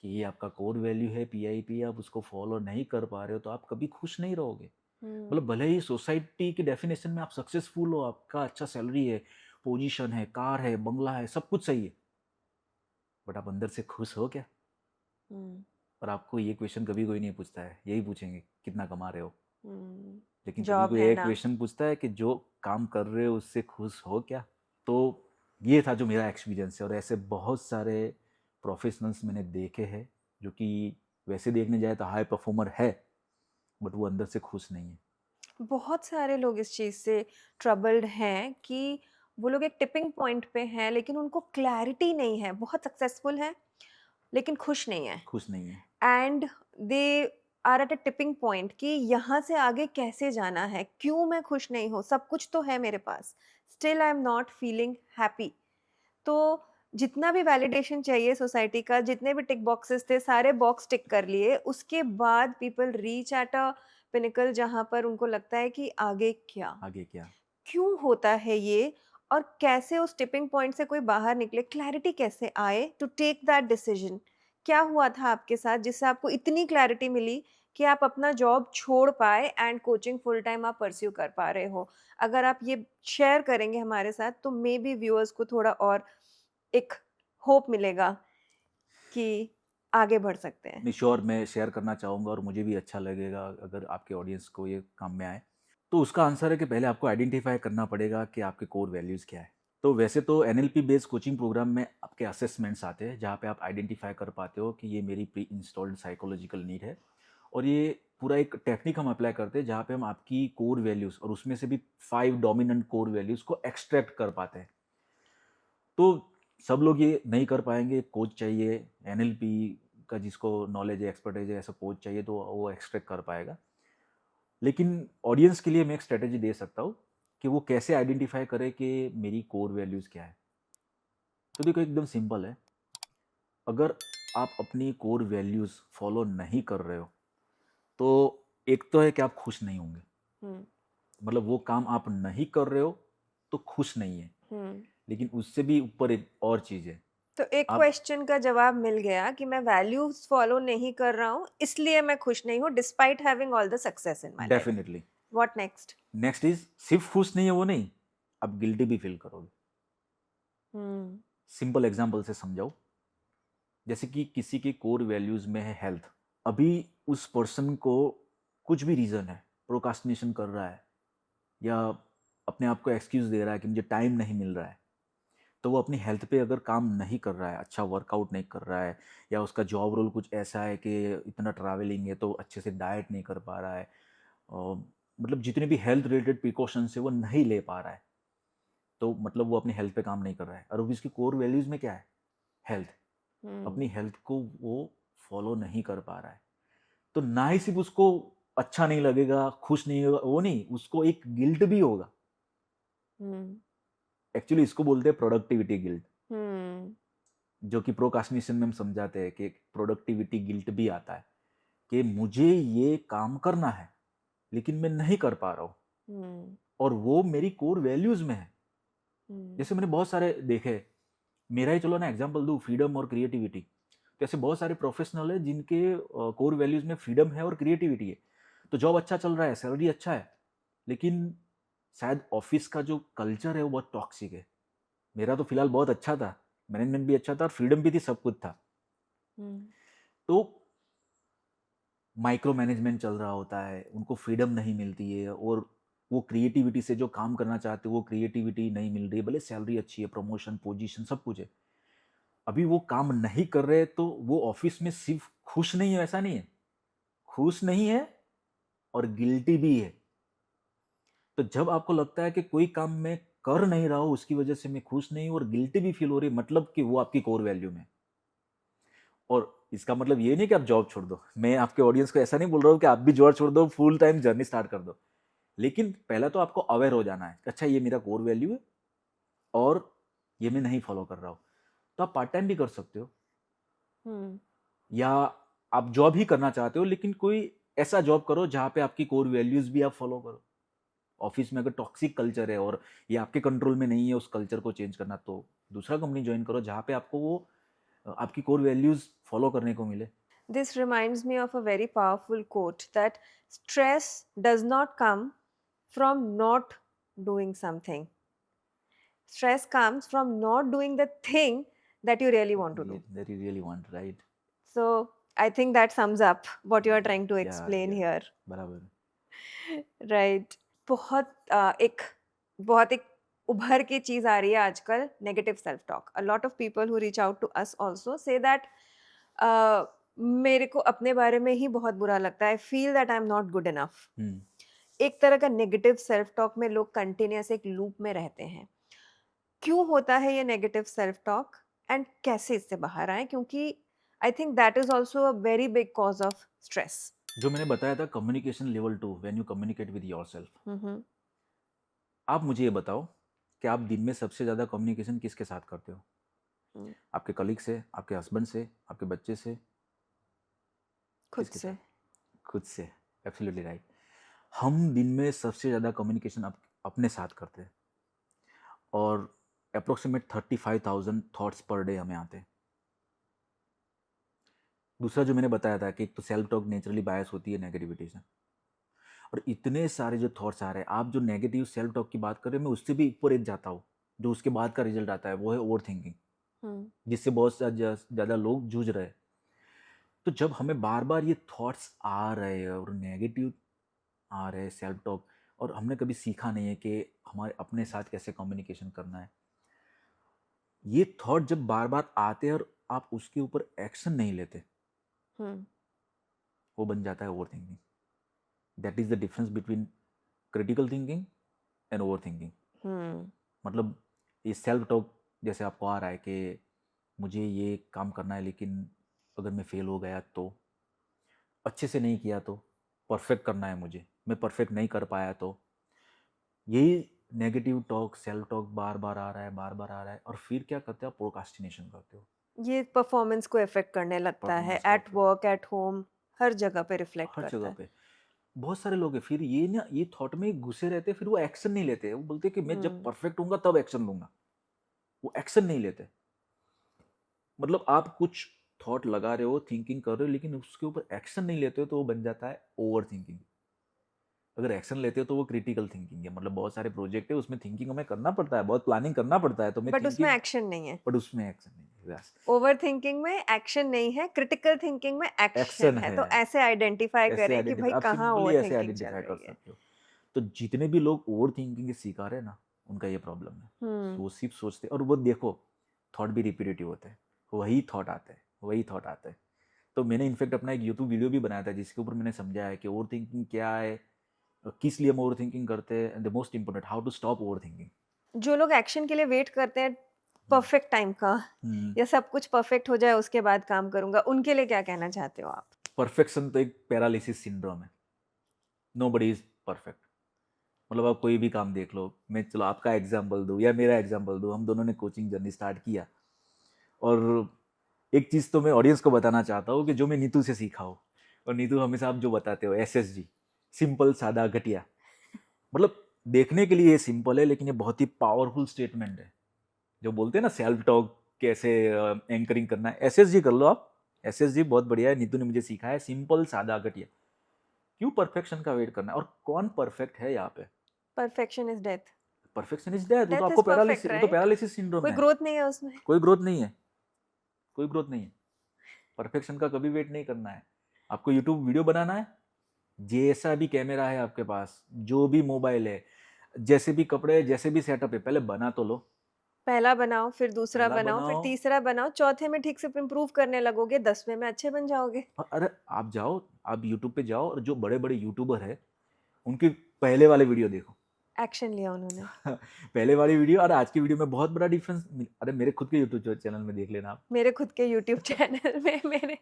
कि ये आपका कोर वैल्यू है पीआईपी, आप उसको फॉलो नहीं कर पा रहे हो, तो आप कभी खुश नहीं रहोगे। हम्म, मतलब भले ही सोसाइटी की डेफिनेशन में आप सक्सेसफुल हो, आपका अच्छा सैलरी है, पोजीशन है, कार है, बंगला है, सब कुछ सही है, बट आप अंदर से खुश हो क्या? हम्म, और आपको ये क्वेश्चन कभी कोई नहीं पूछता है, यही पूछेंगे कितना कमा रहे हो। लेकिन कभी जॉब कोई है एक ना। क्वेश्चन पूछता है कि जो काम कर रहे हो उससे खुश हो क्या? तो ये था जो मेरा एक्सपीरियंस है, और ऐसे बहुत सारे प्रोफेशनल्स मैंने देखे हैं जो कि वैसे देखने जाए तो हाई परफॉर्मर है, बट वो अंदर से खुश नहीं है। बहुत सारे लोग इस चीज़ से ट्रबल्ड हैं कि वो लोग एक टिपिंग पॉइंट पे हैं, लेकिन उनको क्लैरिटी नहीं है, बहुत सक्सेसफुल हैं लेकिन खुश नहीं है। खुश नहीं है। And they are at a tipping point कि यहाँ से आगे कैसे जाना है, क्यों मैं खुश नहीं हूँ, सब कुछ तो है मेरे पास, still I am not feeling happy. तो जितना भी वैलिडेशन चाहिए सोसाइटी का, जितने भी टिक बॉक्सेस थे, सारे बॉक्स टिक कर लिए, उसके बाद people reach at a pinnacle जहाँ पर उनको लगता है कि आगे क्या, आगे क्या? क्यों होता है ये, और कैसे उस टिपिंग पॉइंट से कोई बाहर निकले, क्लैरिटी कैसे आए टू टेक दैट डिसीजन। क्या हुआ था आपके साथ जिससे आपको इतनी क्लैरिटी मिली कि आप अपना जॉब छोड़ पाए एंड कोचिंग फुल टाइम आप परस्यू कर पा रहे हो? अगर आप ये शेयर करेंगे हमारे साथ तो मे बी व्यूअर्स को थोड़ा और एक होप मिलेगा कि आगे बढ़ सकते हैं। नहीं, श्योर, मैं शेयर करना चाहूँगा, और मुझे भी अच्छा लगेगा अगर आपके ऑडियंस को ये काम में आए। तो उसका आंसर है कि पहले आपको आइडेंटिफाई करना पड़ेगा कि आपके कोर वैल्यूज़ क्या है। तो वैसे तो एनएलपी बेस्ड कोचिंग प्रोग्राम में आपके असेसमेंट्स आते हैं, जहाँ पे आप आइडेंटिफाई कर पाते हो कि ये मेरी प्री इंस्टॉल्ड साइकोलॉजिकल नीड है, और ये पूरा एक टेक्निक हम अप्लाई करते हैं जहाँ पे हम आपकी कोर वैल्यूज़ और उसमें से भी 5 डोमिनेंट कोर वैल्यूज़ को एक्सट्रैक्ट कर पाते हैं। तो सब लोग ये नहीं कर पाएंगे, कोच चाहिए, एनएलपी का जिसको नॉलेज है, एक्सपर्टाइज है, ऐसा कोच चाहिए तो वो एक्सट्रैक्ट कर पाएगा। लेकिन ऑडियंस के लिए मैं एक स्ट्रेटेजी दे सकता हूँ कि वो कैसे आइडेंटिफाई करे कि मेरी कोर वैल्यूज़ क्या है। तो देखो, एकदम सिंपल है। अगर आप अपनी कोर वैल्यूज़ फॉलो नहीं कर रहे हो, तो एक तो है कि आप खुश नहीं होंगे, हम्म, मतलब वो काम आप नहीं कर रहे हो तो खुश नहीं है। हम्म। लेकिन उससे भी ऊपर एक और चीज़ है। तो एक आप क्वेश्चन का जवाब मिल गया कि मैं वैल्यूज फॉलो नहीं कर रहा हूँ इसलिए मैं खुश नहीं हूँ despite having all the success in my life. Definitely, what next? Next is, सिर्फ खुश नहीं है वो नहीं, आप गिल्टी भी फील करोगे। हम्म, सिंपल एग्जांपल से समझाओ। जैसे कि किसी की कोर वैल्यूज में है हेल्थ, अभी उस पर्सन को कुछ भी रीजन है, प्रोकास्टिनेशन कर रहा है, या अपने आप को एक्सक्यूज दे रहा है कि मुझे टाइम नहीं मिल रहा है, तो वो अपनी हेल्थ पे अगर काम नहीं कर रहा है, अच्छा वर्कआउट नहीं कर रहा है, या उसका जॉब रोल कुछ ऐसा है कि इतना ट्रैवलिंग है तो अच्छे से डाइट नहीं कर पा रहा है, मतलब जितने भी हेल्थ रिलेटेड प्रिकॉशंस है वो नहीं ले पा रहा है, तो मतलब वो अपनी हेल्थ पे काम नहीं कर रहा है। और अब इसकी कोर वैल्यूज में क्या है? हेल्थ। अपनी हेल्थ को वो फॉलो नहीं कर पा रहा है, तो ना ही सिर्फ उसको अच्छा नहीं लगेगा, खुश नहीं होगा, वो नहीं, उसको एक गिल्ट भी होगा। एक्चुअली इसको बोलते हैं प्रोडक्टिविटी गिल्ट, जो कि प्रोकास्टिनेशन में हम समझाते हैं कि एक प्रोडक्टिविटी गिल्ट भी आता है कि मुझे ये काम करना है लेकिन मैं नहीं कर पा रहा हूँ, और वो मेरी कोर वैल्यूज में है। जैसे मैंने बहुत सारे देखे, मेरा ही चलो ना एग्जांपल दूं, फ्रीडम और क्रिएटिविटी। तो ऐसे बहुत सारे प्रोफेशनल है जिनके कोर वैल्यूज में फ्रीडम है और क्रिएटिविटी है, तो जॉब अच्छा चल रहा है, सैलरी अच्छा है, लेकिन शायद ऑफिस का जो कल्चर है वो बहुत टॉक्सिक है। मेरा तो फिलहाल बहुत अच्छा था, मैनेजमेंट भी अच्छा था और फ्रीडम भी थी, सब कुछ था। तो माइक्रो मैनेजमेंट चल रहा होता है, उनको फ्रीडम नहीं मिलती है, और वो क्रिएटिविटी से जो काम करना चाहते हैं वो क्रिएटिविटी नहीं मिल रही है, भले सैलरी अच्छी है, प्रमोशन, पोजीशन, सब कुछ है। अभी वो काम नहीं कर रहे तो वो ऑफिस में सिर्फ खुश नहीं है, ऐसा नहीं है, खुश नहीं है और गिल्टी भी है। तो जब आपको लगता है कि कोई काम मैं कर नहीं रहा हूं, उसकी वजह से मैं खुश नहीं हूं और गिल्टी भी फील हो रही है, मतलब कि वो आपकी कोर वैल्यू में। और इसका मतलब ये नहीं कि आप जॉब छोड़ दो, मैं आपके ऑडियंस को ऐसा नहीं बोल रहा हूँ कि आप भी जॉब छोड़ दो, फुल टाइम जर्नी स्टार्ट कर दो। लेकिन पहला तो आपको अवेयर हो जाना है, अच्छा ये मेरा कोर वैल्यू है और ये मैं नहीं फॉलो कर रहा हूँ। तो आप पार्ट टाइम भी कर सकते हो, या आप जॉब ही करना चाहते हो लेकिन कोई ऐसा जॉब करो जहाँ पे आपकी कोर वैल्यूज भी आप फॉलो करो। ऑफिस में अगर टॉक्सिक कल्चर है और ये आपके कंट्रोल में नहीं है उस कल्चर को चेंज करना, तो दूसरा कंपनी ज्वाइन करो जहाँ पे आपको वो आपकी कोर वैल्यूज फॉलो करने को मिले। This reminds me of a very powerful quote that stress does not come from not doing something. Stress comes from not doing the thing that you really want to do. That you really want, right? So I think that sums up what you are trying to explain या here. बराबर। Right. बहुत बहुत एक उभर के चीज आ रही है आजकल, negative self talk. A lot of people who reach out to us also say that मेरे को अपने बारे में ही बहुत बुरा लगता है, I feel that I am not good enough. एक तरह का नेगेटिव सेल्फ टॉक में लोग कंटिन्यूअस एक लूप में रहते हैं. क्यों होता है ये नेगेटिव सेल्फ टॉक एंड कैसे इससे बाहर आए? क्योंकि I think that is also a very big cause of stress. जो मैंने बताया था communication level 2, when you communicate with yourself. आप मुझे ये बताओ कि आप दिन में सबसे ज़्यादा कम्युनिकेशन किसके साथ करते हो? आपके कलीग से, आपके हस्बैंड से, आपके बच्चे से, खुद किसके से. साथ? खुद से। Absolutely right. हम दिन में सबसे ज़्यादा कम्युनिकेशन अपने साथ करते हैं, और अप्रोक्सीमेट 35,000 थॉट्स पर डे हमें आते हैं। दूसरा जो मैंने बताया था कि एक तो सेल्फ टॉक नेचुरली बायस होती है नेगेटिविटी से, और इतने सारे जो थॉट्स आ रहे हैं, आप जो नेगेटिव सेल्फ टॉक की बात कर रहे हैं, मैं उससे भी ऊपर एक जाता हूँ, जो उसके बाद का रिजल्ट आता है वो है ओवर थिंकिंग, जिससे बहुत ज़्यादा लोग जूझ रहे हैं। तो जब हमें बार बार ये थॉट्स आ रहे हैं और नेगेटिव आ रहे हैं सेल्फ टॉक, और हमने कभी सीखा नहीं है कि हमारे अपने साथ कैसे कम्युनिकेशन करना है, ये थॉट जब बार बार आते हैं और आप उसके ऊपर एक्शन नहीं लेते, वो बन जाता है over thinking. That is the difference between critical thinking and over thinking. मतलब ये सेल्फ टॉक जैसे आपको आ रहा है कि मुझे ये काम करना है लेकिन अगर मैं फेल हो गया तो, अच्छे से नहीं किया तो, परफेक्ट करना है मुझे, मैं परफेक्ट नहीं कर पाया तो, यही नेगेटिव टॉक सेल्फ टॉक बार बार आ रहा है, बार बार आ रहा है, और फिर क्या करते हो आप? प्रोकास्टिनेशन करते हो। ये परफॉर्मेंस को इफेक्ट करने लगता है, परफॉर्मेंस को एट वर्क, एट होम, हर जगह पे रिफ्लेक्ट हर करता जगह है. पे बहुत सारे लोग हैं, फिर ये ना ये थॉट में घुसे रहते हैं, फिर वो एक्शन नहीं लेते, वो बोलते हैं कि मैं जब परफेक्ट होऊंगा तब एक्शन लूंगा, वो एक्शन नहीं लेते। मतलब आप कुछ थॉट लगा रहे हो, थिंकिंग कर रहे हो, लेकिन उसके ऊपर एक्शन नहीं लेते हो, तो वो बन जाता है ओवर थिंकिंग। अगर एक्शन लेते हो तो वो क्रिटिकल थिंकिंग है। मतलब बहुत सारे प्रोजेक्ट है, उसमें थिंकिंग हमें करना पड़ता है, बहुत प्लानिंग करना पड़ता है, तो मैं बट उसमें थिंकिंग, एक्शन नहीं है. बट उसमें एक्शन नहीं है। बस ओवर थिंकिंग में एक्शन नहीं है, क्रिटिकल थिंकिंग में एक्शन एक्शन है. है। तो ऐसे आइडेंटिफाई ऐसे करें कि भाई आइडेंटिफाई, आप कहाँ सिंपली ओवर ऐसे थिंकिंग चल आइडेंटिफाई कर रही है. सकते हो। तो जितने भी लोग ओवर थिंकिंग के शिकार है ना, उनका ये प्रॉब्लम है। वो सिर्फ सोचते, और वो देखो थॉट भी रिपीटेटिव होते हैं, वही थॉट आते हैं, वही थॉट आते हैं। तो मैंने इनफेक्ट अपना एक यूट्यूब वीडियो भी बनाया था जिसके ऊपर मैंने समझाया है कि ओवर थिंकिंग क्या है, किस लिए हम ओवर थिंकिंग करते हैं, and the most important, how to stop over thinking. जो लोग एक्शन के लिए वेट करते हैं परफेक्ट टाइम का, या सब कुछ परफेक्ट हो जाए उसके बाद काम करूंगा, उनके लिए क्या कहना चाहते हो आप? परफेक्शन तो एक पैरालिसिस सिंड्रोम है। Nobody is perfect. मतलब आप कोई भी काम देख लो, मैं चलो आपका एग्जाम्पल दूँ या मेरा एग्जाम्पल दूँ, हम दोनों ने कोचिंग जर्नी स्टार्ट किया, और एक चीज़ तो मैं ऑडियंस को बताना चाहता हूँ कि जो मैं नीतू से सीखा हूँ, और नीतू हमेशा आप जो बताते हो SSG, सिंपल सादा घटिया, मतलब देखने के लिए ये सिंपल है लेकिन ये बहुत ही पावरफुल स्टेटमेंट है। जो बोलते हैं ना सेल्फ टॉक कैसे एंकरिंग करना है, SSG कर लो आप। SSG बहुत बढ़िया है, नीतू ने मुझे सिखाया है, सिंपल सादा घटिया। क्यों परफेक्शन का वेट करना है, और कौन परफेक्ट है यहाँ पे? Perfection is death. Perfection is death. वो तो डेथ आपको इज परफेक्ट, पैरालिसिस, वो तो राइट? पैरालिसिस सिंड्रोम कोई है। ग्रोथ नहीं है उसमें। कोई ग्रोथ नहीं है, कोई ग्रोथ नहीं है। परफेक्शन का कभी वेट नहीं करना है। आपको यूट्यूब वीडियो बनाना है, जैसा भी कैमरा है आपके पास, जो भी मोबाइल है, जैसे भी कपड़े, जैसे भी सेटअप है, पहले बना तो लो। पहला बनाओ, फिर दूसरा पहला बनाओ, फिर बनाओ। तीसरा बनाओ, चौथे में ठीक से इम्प्रूव करने लगोगे, 10वें में अच्छे बन जाओगे। अरे आप जाओ, आप यूट्यूब पे जाओ, और जो बड़े बड़े यूट्यूबर है उनके पहले वाले वीडियो देखो। एक्शन लिया उन्होंने। पहले वाली वीडियो और आज की वीडियो में बहुत बड़ा डिफरेंस। अरे मेरे खुद के यूट्यूब चैनल में देख लेना आप। मेरे खुद के यूट्यूब चैनल में मेरे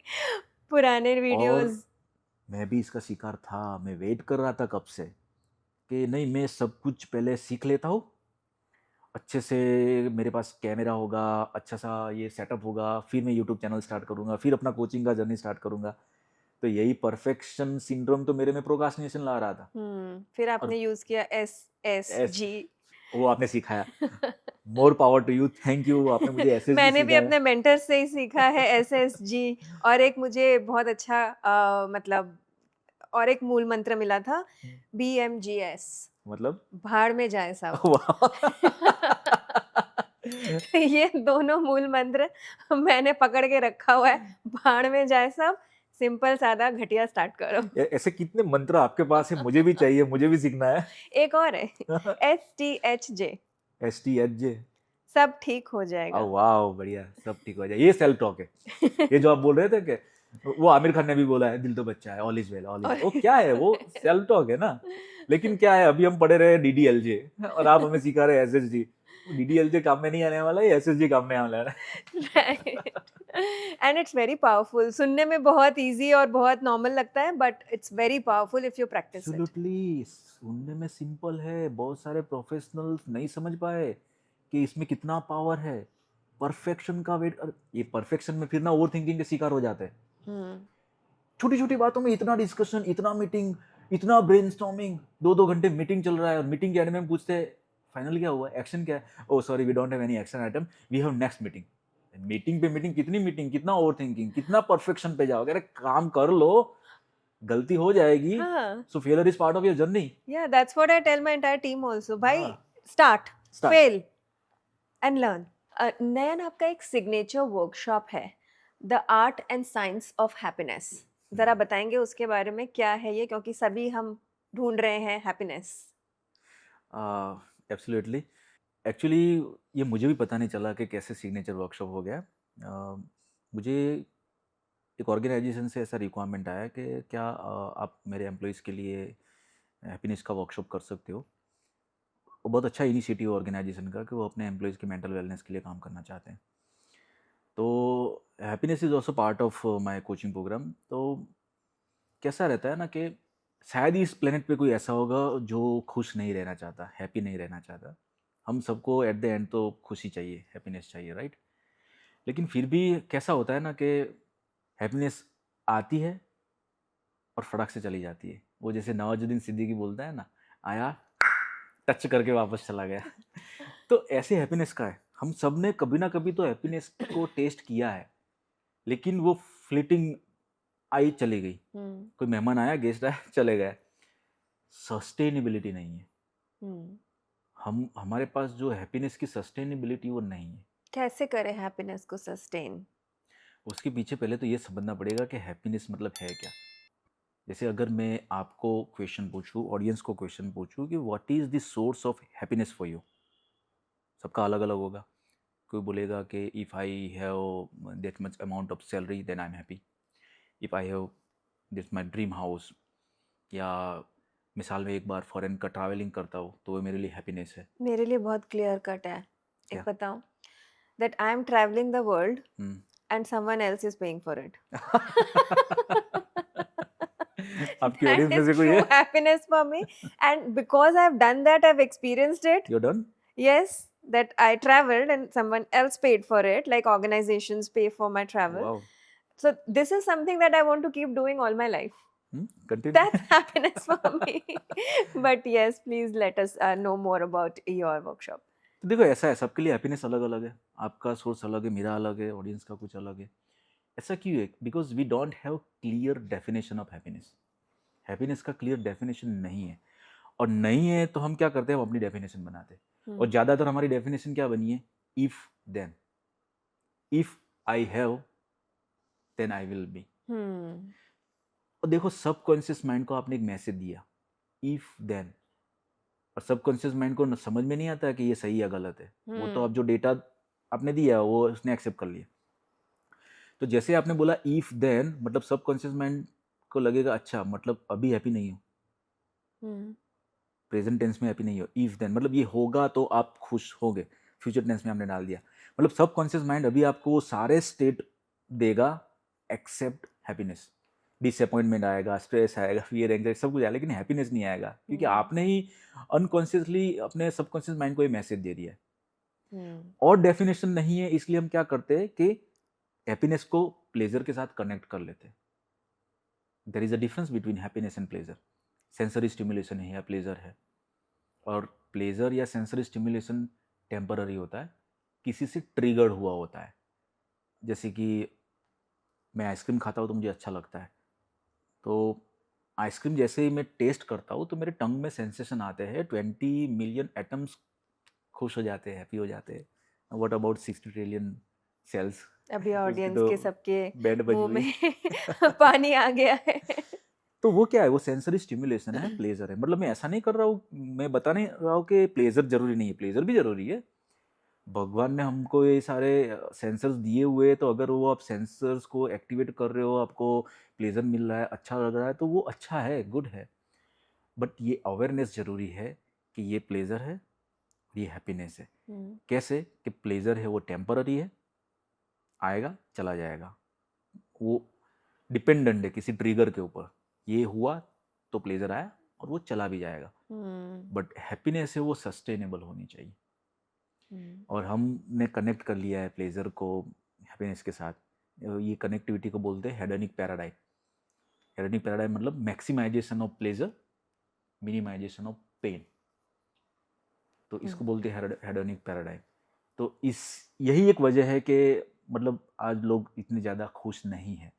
पुराने और वीडियोस। मैं भी इसका शिकार था, मैं वेट कर रहा था कब से कि नहीं मैं सब कुछ पहले सीख लेता हूँ, अच्छे से मेरे पास कैमरा होगा, अच्छा सा ये सेटअप होगा, फिर मैं यूट्यूब चैनल स्टार्ट करूँगा, फिर अपना कोचिंग का जर्नी स्टार्ट करूँगा। तो यही परफेक्शन सिंड्रोम तो मेरे में प्रोक्रास्टिनेशन ला रहा था। फिर और आपने यूज किया एस SSG। वो आपने सिखाया, more power to you, thank you, आपने मुझे SSG मैंने भी सिखाया। अपने मेंटर से ही सीखा है SSG। और एक मुझे बहुत अच्छा मतलब और एक मूल मंत्र मिला था, BMGS, मतलब भाड़ में जाए सब। वाह! तो ये दोनों मूल मंत्र मैंने पकड़ के रखा हुआ है, भाड़ में जाए सब, सिंपल सादा घटिया स्टार्ट करो। ऐसे कितने मंत्र आपके पास है, मुझे भी चाहिए, मुझे भी सीखना है। एक और है, STHJ, STHJ। सब ठीक हो जाएगा। वाह बढ़िया, सब ठीक हो जाए, ये सेल्फ टॉक है। ये जो आप बोल रहे थे कि वो आमिर खान ने भी बोला है, दिल तो बच्चा है, all is well, all is और वेल, वो क्या है, वो सेल्फ टॉक है ना। लेकिन क्या है, अभी हम पढ़े रहे DDLJ और आप हमें सिखा रहे SSG। DDLJ काम में नहीं आने वाला है, SSG काम में आने वाला right. And it's very powerful. सुनने में बहुत इजी और बहुत नॉर्मल लगता है, but it's very powerful if you practice it. Absolutely. सुनने में सिंपल है, बहुत सारे प्रोफेशनल्स नहीं समझ पाए कि इसमें कितना पावर है। परफेक्शन का वेट, ये परफेक्शन में फिर ना ओवर थिंकिंग के शिकार हो जाते हैं। छोटी छोटी बातों में इतना डिस्कशन, इतना मीटिंग, इतना ब्रेनस्टॉर्मिंग, 2-2 घंटे मीटिंग चल रहा है, और मीटिंग के एंड में हम पूछते हैं फाइनल क्या हुआ, एक्शन क्या है, oh sorry we don't have any action item, we have next meeting. Meeting पे मीटिंग, कितनी मीटिंग, कितना ओवर थिंकिंग, कितना परफेक्शन पे जाओगे, अरे काम कर लो, गलती हो जाएगी। हाँ, सो failure is part of your journey. yeah, that's what I tell my entire team also. भाई, हाँ, start, start. fail and learn. नयन, आपका एक सिग्नेचर वर्कशॉप है, the art and science of happiness. जरा बताएंगे उसके बारे में, क्या है ये, क्योंकि सभी हम ढूंढ रहे हैं हैप्पीनेस। एब्सोल्युटली। एक्चुअली ये मुझे भी पता नहीं चला कि कैसे सिग्नेचर वर्कशॉप हो गया। मुझे एक ऑर्गेनाइजेशन से ऐसा रिक्वायरमेंट आया कि क्या आप मेरे एम्प्लॉयज़ के लिए हैप्पीनेस का वर्कशॉप कर सकते हो। वो बहुत अच्छा इनिशिएटिव ऑर्गेनाइजेशन का कि वो अपने एम्प्लॉयज़ के मेंटल वेलनेस के लिए काम करना चाहते हैं। तो happiness is also part of my coaching program. तो कैसा रहता है ना कि शायद ही इस प्लेनेट पे कोई ऐसा होगा जो खुश नहीं रहना चाहता, हैप्पी नहीं रहना चाहता। हम सबको एट द एंड तो खुशी चाहिए, हैप्पीनेस चाहिए, राइट? लेकिन फिर भी कैसा होता है ना कि हैप्पीनेस आती है और फटाक से चली जाती है। वो जैसे नवाजुद्दीन सिद्दीकी बोलता है ना, आया, टच करके वापस चला गया। तो ऐसे हैप्पीनेस का है, हम सब ने कभी ना कभी तो हैप्पीनेस को टेस्ट किया है, लेकिन वो फ्लीटिंग आई चली गई। कोई मेहमान आया, गेस्ट आया, चले गए। सस्टेनेबिलिटी नहीं है। हम हमारे पास जो हैप्पीनेस की सस्टेनेबिलिटी वो नहीं है। कैसे करें हैप्पीनेस को सस्टेन? उसके पीछे पहले तो ये समझना पड़ेगा कि हैप्पीनेस मतलब है क्या। जैसे अगर मैं आपको क्वेश्चन पूछूं, ऑडियंस को क्वेश्चन पूछूं कि what is the source of happiness for you, सबका अलग अलग होगा। कोई बोलेगा कि if I have that much amount of salary then I am happy, if I have this my dream house, या मिसाल में एक बार फॉरेन का ट्रैवलिंग करता हूँ तो वो मेरे लिए हैप्पीनेस है। मेरे लिए बहुत क्लियर कट है, एक क्या? बताऊं, that I am travelling the world hmm. and someone else is paying for it. आपकी That ऑडियंस में is से कोई true है? happiness for me. And because I've done that, I've experienced it. You're done? Yes, that I traveled and someone else paid for it, like organizations pay for my travel. Wow. So, this is something that I want to keep doing all my life. Continue. That's happiness for me. But yes, please let us know more about your workshop. तो देखो ऐसा है, सबके लिए happiness अलग अलग है। आपका सोर्स अलग है, मेरा अलग है, ऑडियंस का कुछ अलग है। ऐसा क्यों है? Because we don't have clear definition of happiness. Happiness का क्लियर डेफिनेशन नहीं है, और नहीं है तो हम क्या करते हैं, हम अपनी डेफिनेशन बनाते हैं। और ज़्यादातर हमारी डेफिनेशन क्या बनी है? If then, if I have then I will be. और देखो सबकॉन्शियस माइंड को आपने एक मैसेज दिया, इफ देन, और सबकॉन्शियस माइंड को समझ में नहीं आता कि ये सही या गलत है। वो तो अब जो डेटा आपने दिया वो उसने एक्सेप्ट कर लिया। तो जैसे आपने बोला इफ देन, मतलब सबकॉन्शियस माइंड को लगेगा अच्छा मतलब अभी हैप्पी नहीं हो, प्रेजेंट टेंस में हैप्पी नहीं हो। इफ देन मतलब ये होगा तो आप खुश होगे, फ्यूचर टेंस में हमने डाल दिया। मतलब सबकॉन्शियस माइंड अभी आपको वो सारे स्टेट देगा एक्सेप्ट हैप्पीनेस। डिसअपॉइंटमेंट आएगा, स्ट्रेस आएगा, फियर, एंग्जाइटी, सब कुछ आएगा, लेकिन हैप्पीनेस नहीं आएगा, क्योंकि आपने ही अनकॉन्शियसली अपने सबकॉन्शियस माइंड को ये मैसेज दे दिया है। और डेफिनेशन नहीं है, इसलिए हम क्या करते हैं कि हैप्पीनेस को प्लेजर के साथ कनेक्ट कर लेते हैं। There is a difference between happiness and pleasure. Sensory stimulation है या प्लेजर है, और प्लेजर या सेंसरी स्टिमुलेशन टेम्पररी होता है, किसी से ट्रिगर्ड हुआ होता है। जैसे कि मैं आइसक्रीम खाता हूँ तो मुझे अच्छा लगता है, तो आइसक्रीम जैसे ही मैं टेस्ट करता हूँ तो मेरे टंग में सेंसेशन आते हैं, 20 मिलियन एटम्स खुश हो जाते हैं, हैप्पी हो जाते हैं। What about 60 trillion cells? अभी उसकी ऑडियंस तो के सबके बैंड बजी मुंह हुई। में पानी आ गया है। तो वो क्या है? वो सेंसरी स्टिमुलेशन है, प्लेजर है। मतलब मैं ऐसा नहीं कर रहा हूँ, मैं बता नहीं रहा हूँ कि प्लेजर जरूरी नहीं है, प्लेजर भी जरूरी है। भगवान ने हमको ये सारे सेंसर्स दिए हुए हैं, तो अगर वो आप सेंसर्स को एक्टिवेट कर रहे हो, आपको प्लेजर मिल रहा है, अच्छा लग रहा है, तो वो अच्छा है, गुड है। बट ये अवेयरनेस जरूरी है कि ये प्लेजर है, ये हैप्पीनेस है। कैसे कि प्लेजर है वो टेम्पररी है, आएगा चला जाएगा, वो डिपेंडेंट है किसी ट्रिगर के ऊपर। ये हुआ तो प्लेजर आया और वो चला भी जाएगा। बट हैप्पीनेस है वो सस्टेनेबल होनी चाहिए। और हमने कनेक्ट कर लिया है प्लेजर को हैप्पीनेस के साथ। ये कनेक्टिविटी को बोलते हैं हेडोनिक पैराडाइम। हेडोनिक पैराडाइम मतलब maximization of pleasure, minimization of pain. तो इसको बोलते हैं हेडोनिक पैराडाइम। तो इस यही एक वजह है कि मतलब आज लोग इतने ज़्यादा खुश नहीं हैं,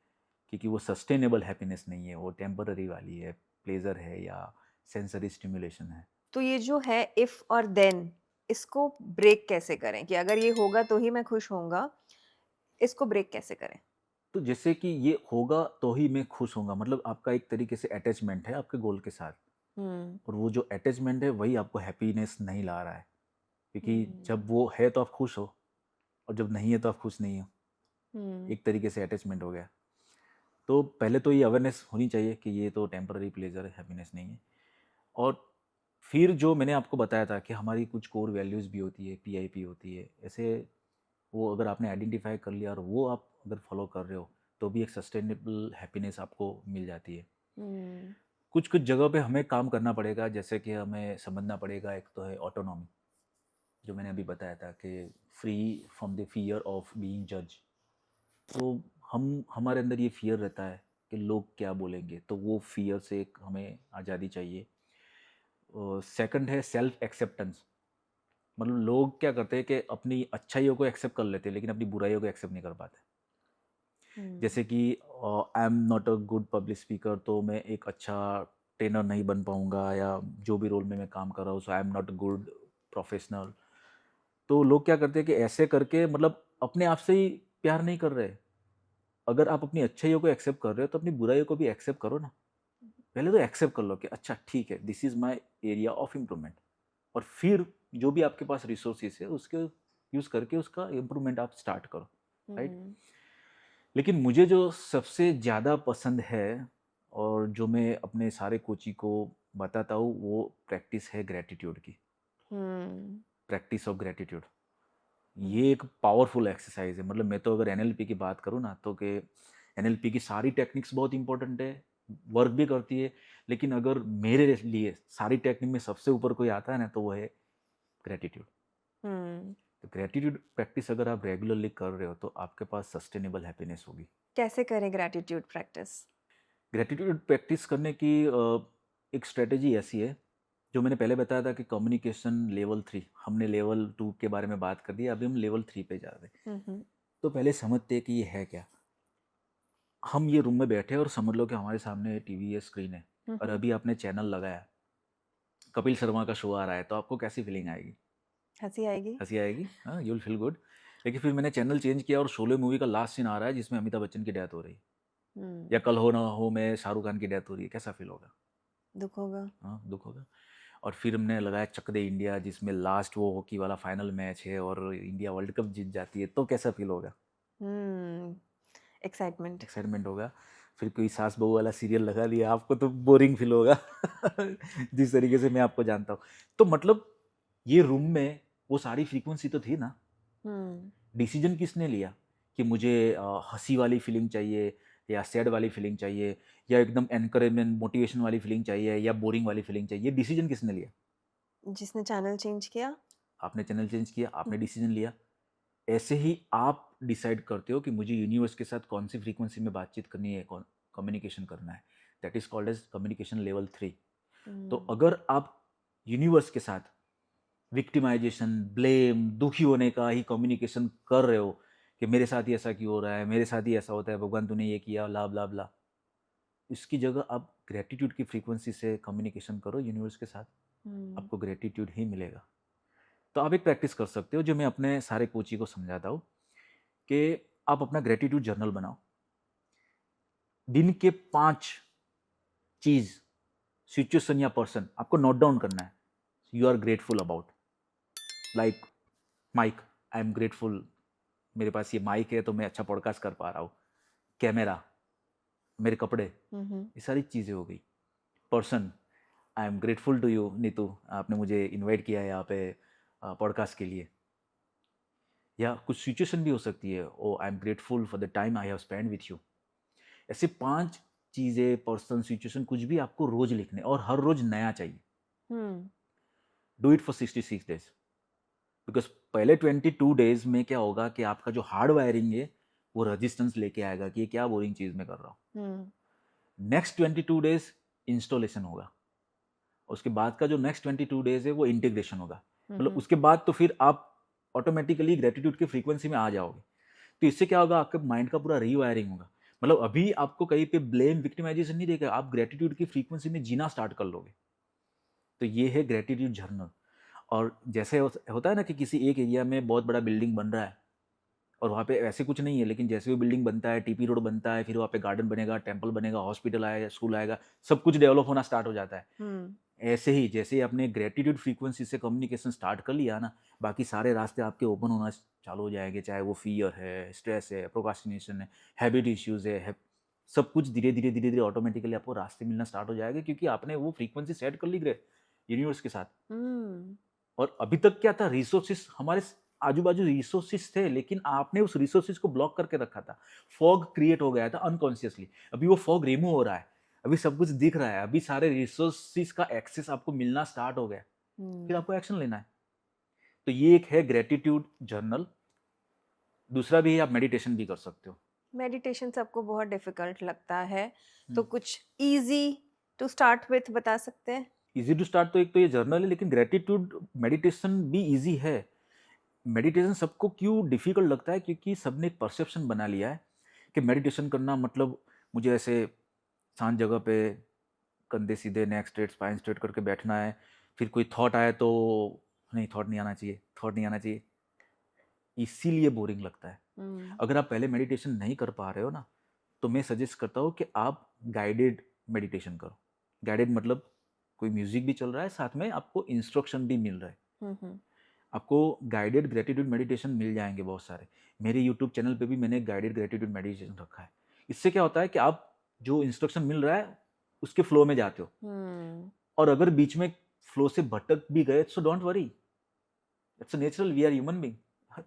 क्योंकि वो सस्टेनेबल हैप्पीनेस नहीं है, वो टेम्पररी वाली है, प्लेजर है या सेंसरी स्टिमुलेशन है। तो ये जो है इफ और देन, इसको ब्रेक कैसे करें कि अगर ये होगा तो ही मैं खुश होऊंगा, इसको ब्रेक कैसे करें? तो जैसे कि ये होगा तो ही मैं खुश होऊंगा, मतलब आपका एक तरीके से अटैचमेंट है आपके गोल के साथ, और वो जो अटैचमेंट है वही आपको हैप्पीनेस नहीं ला रहा है। क्योंकि जब वो है तो आप खुश हो, और जब नहीं है तो आप खुश नहीं हो। एक तरीके से अटैचमेंट हो गया। तो पहले तो ये अवेयरनेस होनी चाहिए कि ये तो टेम्पररी प्लेजर है, हैप्पीनेस नहीं है। और फिर जो मैंने आपको बताया था कि हमारी कुछ कोर वैल्यूज़ भी होती है, पीआईपी होती है, ऐसे वो अगर आपने आइडेंटिफाई कर लिया और वो आप अगर फॉलो कर रहे हो, तो भी एक सस्टेनेबल हैप्पीनेस आपको मिल जाती है। कुछ कुछ जगह पे हमें काम करना पड़ेगा, जैसे कि हमें समझना पड़ेगा, एक तो है ऑटोनॉमी, जो मैंने अभी बताया था कि free from the fear of being जज। तो हमारे अंदर ये फियर रहता है कि लोग क्या बोलेंगे, तो वो फियर से एक हमें आज़ादी चाहिए। सेकंड है सेल्फ एक्सेप्टेंस। मतलब लोग क्या करते हैं कि अपनी अच्छाइयों को एक्सेप्ट कर लेते हैं, लेकिन अपनी बुराइयों को एक्सेप्ट नहीं कर पाते। जैसे कि I am not a good public speaker, तो मैं एक अच्छा ट्रेनर नहीं बन पाऊंगा, या जो भी रोल में मैं काम कर रहा हूँ, so I am not a good professional. तो लोग क्या करते हैं कि ऐसे करके मतलब अपने आप से ही प्यार नहीं कर रहे। अगर आप अपनी अच्छाइयों को एक्सेप्ट कर रहे हो तो अपनी बुराइयों को भी एक्सेप्ट करो ना। पहले तो एक्सेप्ट कर लो कि अच्छा ठीक है, this is my area of improvement, और फिर जो भी आपके पास रिसोर्सेज है उसके यूज करके उसका इम्प्रूवमेंट आप स्टार्ट करो, राइट। लेकिन मुझे जो सबसे ज़्यादा पसंद है, और जो मैं अपने सारे कोची को बताता हूँ, वो प्रैक्टिस है ग्रेटिट्यूड की, हम्म प्रैक्टिस ऑफ ग्रेटिट्यूड। ये एक पावरफुल एक्सरसाइज है। मतलब मैं तो अगर एनएलपी की बात करूँ ना, तो कि एनएलपी की सारी टेक्निक्स बहुत इंपॉर्टेंट है, वर्क भी करती है, लेकिन अगर मेरे लिए सारी टेक्निक में सबसे ऊपर कोई आता है ना, तो वो है ग्रेटिट्यूड। हम्म तो ग्रेटिट्यूड प्रैक्टिस अगर आप रेगुलरली कर रहे हो तो आपके पास सस्टेनेबल हैप्पीनेस होगी। कैसे करें ग्रैटिट्यूड प्रैक्टिस? ग्रेटिट्यूड प्रैक्टिस करने की एक स्ट्रेटेजी ऐसी है, जो मैंने पहले बताया था कि कम्युनिकेशन लेवल 3, हमने लेवल 2 के बारे में बात कर दी, अभी हम लेवल 3 पे जा रहे हैं। हम्म तो पहले समझते हैं कि ये है क्या। हम ये रूम में बैठे हैं और समझ लो कि हमारे सामने टीवी है, स्क्रीन है, और हम्म अभी आपने चैनल लगाया, कपिल शर्मा का शो आ रहा है, तो आपको कैसी फीलिंग आएगी? हंसी आएगी। हंसी आएगी, हाँ, यू विल फील गुड। लेकिन फिर मैंने चैनल चेंज किया और शोले मूवी का लास्ट सीन आ रहा है जिसमें अमिताभ बच्चन की डेथ हो रही है, या हम्म कल हो ना हो में शाहरुख खान की डेथ हो रही है, कैसा फील होगा? दुख होगा। हाँ, दुख होगा। और फिर हमने लगाया चक दे इंडिया, जिसमें लास्ट वो हॉकी वाला फाइनल मैच है और इंडिया वर्ल्ड कप जीत जाती है, तो कैसा फील होगा? हम्म एक्साइटमेंट। एक्साइटमेंट होगा। फिर कोई सास बहू वाला सीरियल लगा दिया, आपको तो बोरिंग फील होगा जिस तरीके से मैं आपको जानता हूँ। तो मतलब ये रूम में वो सारी फ्रीक्वेंसी तो थी ना, हम्म डिसीजन किसने लिया कि मुझे हंसी वाली फीलिंग चाहिए, या सैड वाली फीलिंग चाहिए, या एकदम एनकरेजमेंट मोटिवेशन वाली फीलिंग चाहिए, या बोरिंग वाली फीलिंग चाहिए? डिसीजन किसने लिया? जिसने चैनल चेंज किया। आपने चैनल चेंज किया, आपने डिसीजन लिया। ऐसे ही आप डिसाइड करते हो कि मुझे यूनिवर्स के साथ कौन सी फ्रीक्वेंसी में बातचीत करनी है, कौन कम्युनिकेशन करना है। That is called as communication level 3। तो हम्म अगर आप यूनिवर्स के साथ विक्टिमाइजेशन, ब्लेम, दुखी होने का ही कम्युनिकेशन कर रहे हो कि मेरे साथ ही ऐसा क्यों हो रहा है, मेरे साथ ही ऐसा होता है, भगवान तूने ये किया, ला ब्ला ब्ला, इसकी जगह आप ग्रेटिट्यूड की फ्रीक्वेंसी से कम्युनिकेशन करो यूनिवर्स के साथ, हम्म आपको ग्रेटिट्यूड ही मिलेगा। तो आप एक प्रैक्टिस कर सकते हो, जो मैं अपने सारे कोची को समझाता हूँ, कि आप अपना ग्रेटिट्यूड जर्नल बनाओ। दिन के 5 चीज, सिचुएशन या पर्सन आपको नोट डाउन करना है, you are grateful about. Like Mike, I am grateful, मेरे पास ये माइक है तो मैं अच्छा पॉडकास्ट कर पा रहा हूँ। कैमरा, मेरे कपड़े, हम्म ये सारी चीज़ें हो गई। Person, I am grateful to you Neetu, आपने मुझे इनवाइट किया है यहाँ पे पॉडकास्ट के लिए। या कुछ सिचुएशन भी हो सकती है, oh I am grateful for the time I have spend with you. ऐसे 5 चीज़ें, पर्सन, सिचुएशन, कुछ भी आपको रोज लिखने, और हर रोज नया चाहिए। Hmm do it for 66 days. Because पहले 22 डेज में क्या होगा कि आपका जो हार्ड वायरिंग है वो रेजिस्टेंस लेके आएगा कि ये क्या बोरिंग चीज़ मैं कर रहा हूँ। हम्म नेक्स्ट 22 डेज इंस्टॉलेशन होगा, उसके बाद का जो नेक्स्ट 22 डेज है वो इंटीग्रेशन होगा। मतलब हम्म उसके बाद तो फिर आप ऑटोमेटिकली ग्रेटिट्यूड की फ्रीक्वेंसी में आ जाओगे। तो इससे क्या होगा, आपके माइंड का पूरा रीवायरिंग होगा। मतलब अभी आपको कहीं पे ब्लेम, विक्टिमाइजेशन नहीं देगा, आप ग्रेटिट्यूड की फ्रीक्वेंसी में जीना स्टार्ट कर लोगे। तो ये है ग्रेटिट्यूड जर्नल। और जैसे होता है ना कि किसी एक एरिया में बहुत बड़ा बिल्डिंग बन रहा है और वहाँ पे ऐसे कुछ नहीं है, लेकिन जैसे वो बिल्डिंग बनता है, टीपी रोड बनता है, फिर वहाँ पे गार्डन बनेगा, टेम्पल बनेगा, हॉस्पिटल आएगा, स्कूल आएगा, सब कुछ डेवलप होना स्टार्ट हो जाता है। हम्म ऐसे ही जैसे ही आपने ग्रेटिट्यूड फ्रीक्वेंसी से कम्युनिकेशन स्टार्ट कर लिया ना, बाकी सारे रास्ते आपके ओपन होना चालू हो जाएंगे। चाहे वो फियर है, स्ट्रेस है, प्रोक्रास्टिनेशन है, हैबिट इश्यूज है, सब कुछ धीरे धीरे धीरे धीरे ऑटोमेटिकली आपको रास्ते मिलना स्टार्ट हो जाएगा, क्योंकि आपने वो फ्रीक्वेंसी सेट कर ली यूनिवर्स के साथ। हम्म और अभी तक क्या था, रिसोर्सेस हमारे आजू बाजू रिसोर्सेस थे, लेकिन आपने उस रिसोर्सेस को ब्लॉक करके रखा था। फॉग क्रिएट हो गया था अनकॉन्शियसली। अभी वो फॉग रिमूव हो रहा है, अभी सब कुछ दिख रहा है, अभी सारे रिसोर्सेस का एक्सेस आपको मिलना स्टार्ट हो गया। फिर हम्म आपको एक्शन लेना है। तो ये एक है ग्रेटिट्यूड जर्नल। दूसरा भी है, आप मेडिटेशन भी कर सकते हो। मेडिटेशन सबको बहुत डिफिकल्ट लगता है, तो हम्म। कुछ इजी टू स्टार्ट विथ बता सकते हैं? इजी टू स्टार्ट तो एक तो ये जर्नल है, लेकिन ग्रेटिट्यूड मेडिटेशन भी इजी है। मेडिटेशन सबको क्यों डिफिकल्ट लगता है, क्योंकि सबने एक परसेप्शन बना लिया है कि मेडिटेशन करना मतलब मुझे ऐसे शांत जगह पे कंधे सीधे, नेक स्ट्रेट, स्पाइन स्ट्रेट करके बैठना है। फिर कोई थॉट आए तो नहीं, थॉट नहीं आना चाहिए, थॉट नहीं आना चाहिए, इसीलिए बोरिंग लगता है। हम्म अगर आप पहले मेडिटेशन नहीं कर पा रहे हो ना, तो मैं सजेस्ट करता हूँ कि आप गाइडेड मेडिटेशन करो। गाइडेड मतलब कोई म्यूजिक भी चल रहा है, साथ में आपको इंस्ट्रक्शन भी मिल रहा है। हम्म आपको गाइडेड ग्रेटिट्यूड मेडिटेशन मिल जाएंगे बहुत सारे। मेरे यूट्यूब चैनल पे भी मैंने गाइडेड ग्रेटिट्यूड मेडिटेशन रखा है। इससे क्या होता है कि आप जो इंस्ट्रक्शन मिल रहा है उसके फ्लो में जाते हो, हम्म और अगर बीच में फ्लो से भटक भी गए so don't worry, it's natural, we are human being,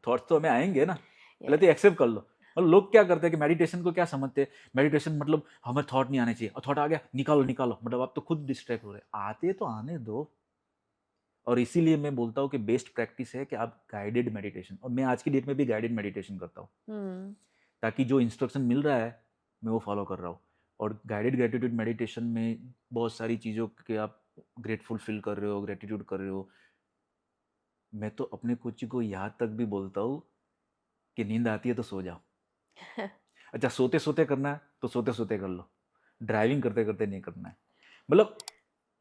thoughts तो हमें आएंगे ना, पहले तो Yes. एक्सेप्ट कर लो। और लोग क्या करते हैं कि मेडिटेशन को क्या समझते हैं, मेडिटेशन मतलब हमें थॉट नहीं आने चाहिए, और थॉट आ गया निकालो निकालो, मतलब आप तो खुद डिस्ट्रैक्ट हो रहे हैं, आते तो आने दो। और इसीलिए मैं बोलता हूँ कि बेस्ट प्रैक्टिस है कि आप गाइडेड मेडिटेशन, और मैं आज की डेट में भी गाइडेड मेडिटेशन करता हूँ, Hmm. ताकि जो इंस्ट्रक्शन मिल रहा है मैं वो फॉलो कर रहा हूँ। और गाइडेड ग्रेटिट्यूड मेडिटेशन में बहुत सारी चीज़ों के आप ग्रेटफुल फील कर रहे हो, ग्रेटिट्यूड कर रहे हो। मैं तो अपने कोच को यहाँ तक भी बोलता हूँ कि नींद आती है तो सो जाओ। अच्छा, सोते सोते करना है तो सोते सोते कर लो, ड्राइविंग करते करते नहीं करना है। मतलब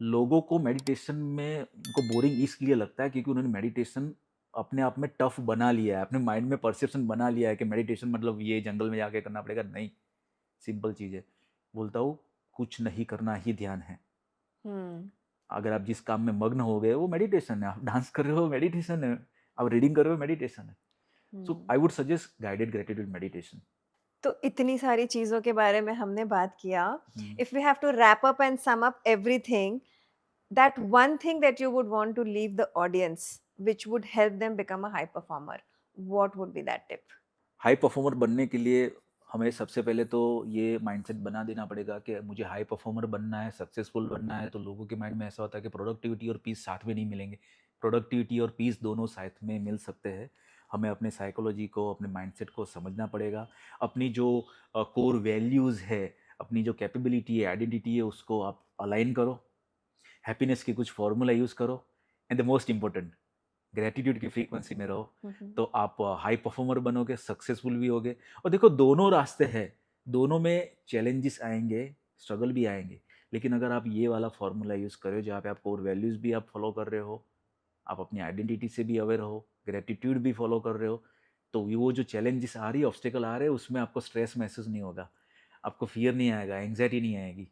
लोगों को मेडिटेशन में उनको बोरिंग इसलिए लगता है क्योंकि उन्होंने मेडिटेशन अपने आप में टफ बना लिया है, अपने माइंड में परसेप्शन बना लिया है कि मेडिटेशन मतलब ये जंगल में जाके करना पड़ेगा। नहीं, सिंपल चीज़ है। बोलता हूँ कुछ नहीं करना ही ध्यान है। Hmm. अगर आप जिस काम में मग्न हो गए वो मेडिटेशन है, आप डांस कर रहे हो मेडिटेशन है, आप रीडिंग कर रहे हो मेडिटेशन है। सो Hmm. I would suggest guided gratitude meditation. तो इतनी सारी चीज़ों के बारे में हमने बात किया। If we have to wrap up and sum up everything, that one thing that you would want to leave the audience which would help them become a high performer, what would be that tip? High performer बनने के लिए हमें सबसे पहले तो ये mindset बना देना पड़ेगा कि मुझे हाई परफॉर्मर बनना है, सक्सेसफुल बनना है। तो लोगों के माइंड में ऐसा होता है कि प्रोडक्टिविटी और पीस साथ में नहीं मिलेंगे। प्रोडक्टिविटी और पीस दोनों साथ में मिल सकते हैं। हमें अपने साइकोलॉजी को, अपने माइंडसेट को समझना पड़ेगा। अपनी जो कोर वैल्यूज़ है, अपनी जो कैपेबिलिटी है, आइडेंटिटी है, उसको आप अलाइन करो। हैप्पीनेस की कुछ फॉर्मूला यूज़ करो, and the most important, gratitude की फ्रीक्वेंसी में रहो। Mhm. तो आप हाई परफॉर्मर बनोगे, सक्सेसफुल भी होगे। और देखो दोनों रास्ते हैं, दोनों में चैलेंजेस आएंगे, स्ट्रगल भी आएंगे। लेकिन अगर आप ये वाला फॉर्मूला यूज़ करो जहाँ पे आप कोर वैल्यूज़ भी आप फॉलो कर रहे हो, आप अपनी आइडेंटिटी से भी अवेयर हो, ग्रेटिट्यूड भी फॉलो कर रहे हो, तो वो जो चैलेंजेस आ रही है, ऑब्स्टेकल आ रहे हैं, उसमें आपको स्ट्रेस महसूस नहीं होगा, आपको फियर नहीं आएगा, एंग्जाइटी नहीं आएगी।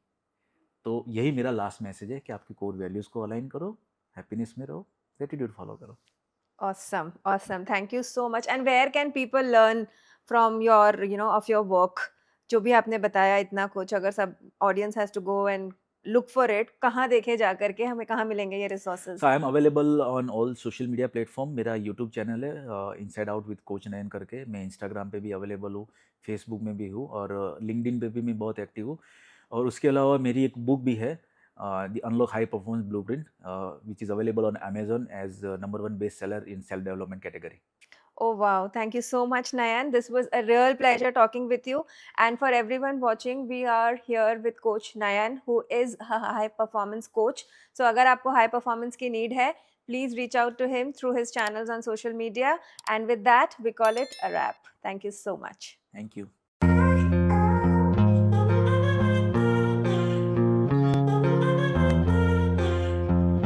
तो यही मेरा लास्ट मैसेज है कि आपकी कोर वैल्यूज़ को अलाइन करो, हैप्पीनेस में रहो, ग्रेटिट्यूड फॉलो करो। Awesome, awesome. Thank you so much. And where can people learn from your, of your work? जो भी आपने बताया इतना कुछ, अगर सब audience has to go and look for it, कहाँ देखे जा करके, हमें कहाँ मिलेंगे ये resources? So I am available on all social media platform. मेरा यूट्यूब चैनल है इनसाइड आउट विद कोच नयन करके। मैं इंस्टाग्राम पे भी अवेलेबल हूँ, फेसबुक में भी हूँ, और लिंक्डइन पे भी मैं बहुत एक्टिव हूँ। और उसके अलावा मेरी एक बुक भी है, the unlock high performance blueprint, which is available on Amazon as number 1 best seller in self development category. Oh, wow. Thank you so much, Nayan. This was a real pleasure talking with you. And for everyone watching, we are here with Coach Nayan, who is a high performance coach. So, अगर आपको high performance की need है, please reach out to him through his channels on social media. And with that, we call it a wrap. Thank you so much. Thank you.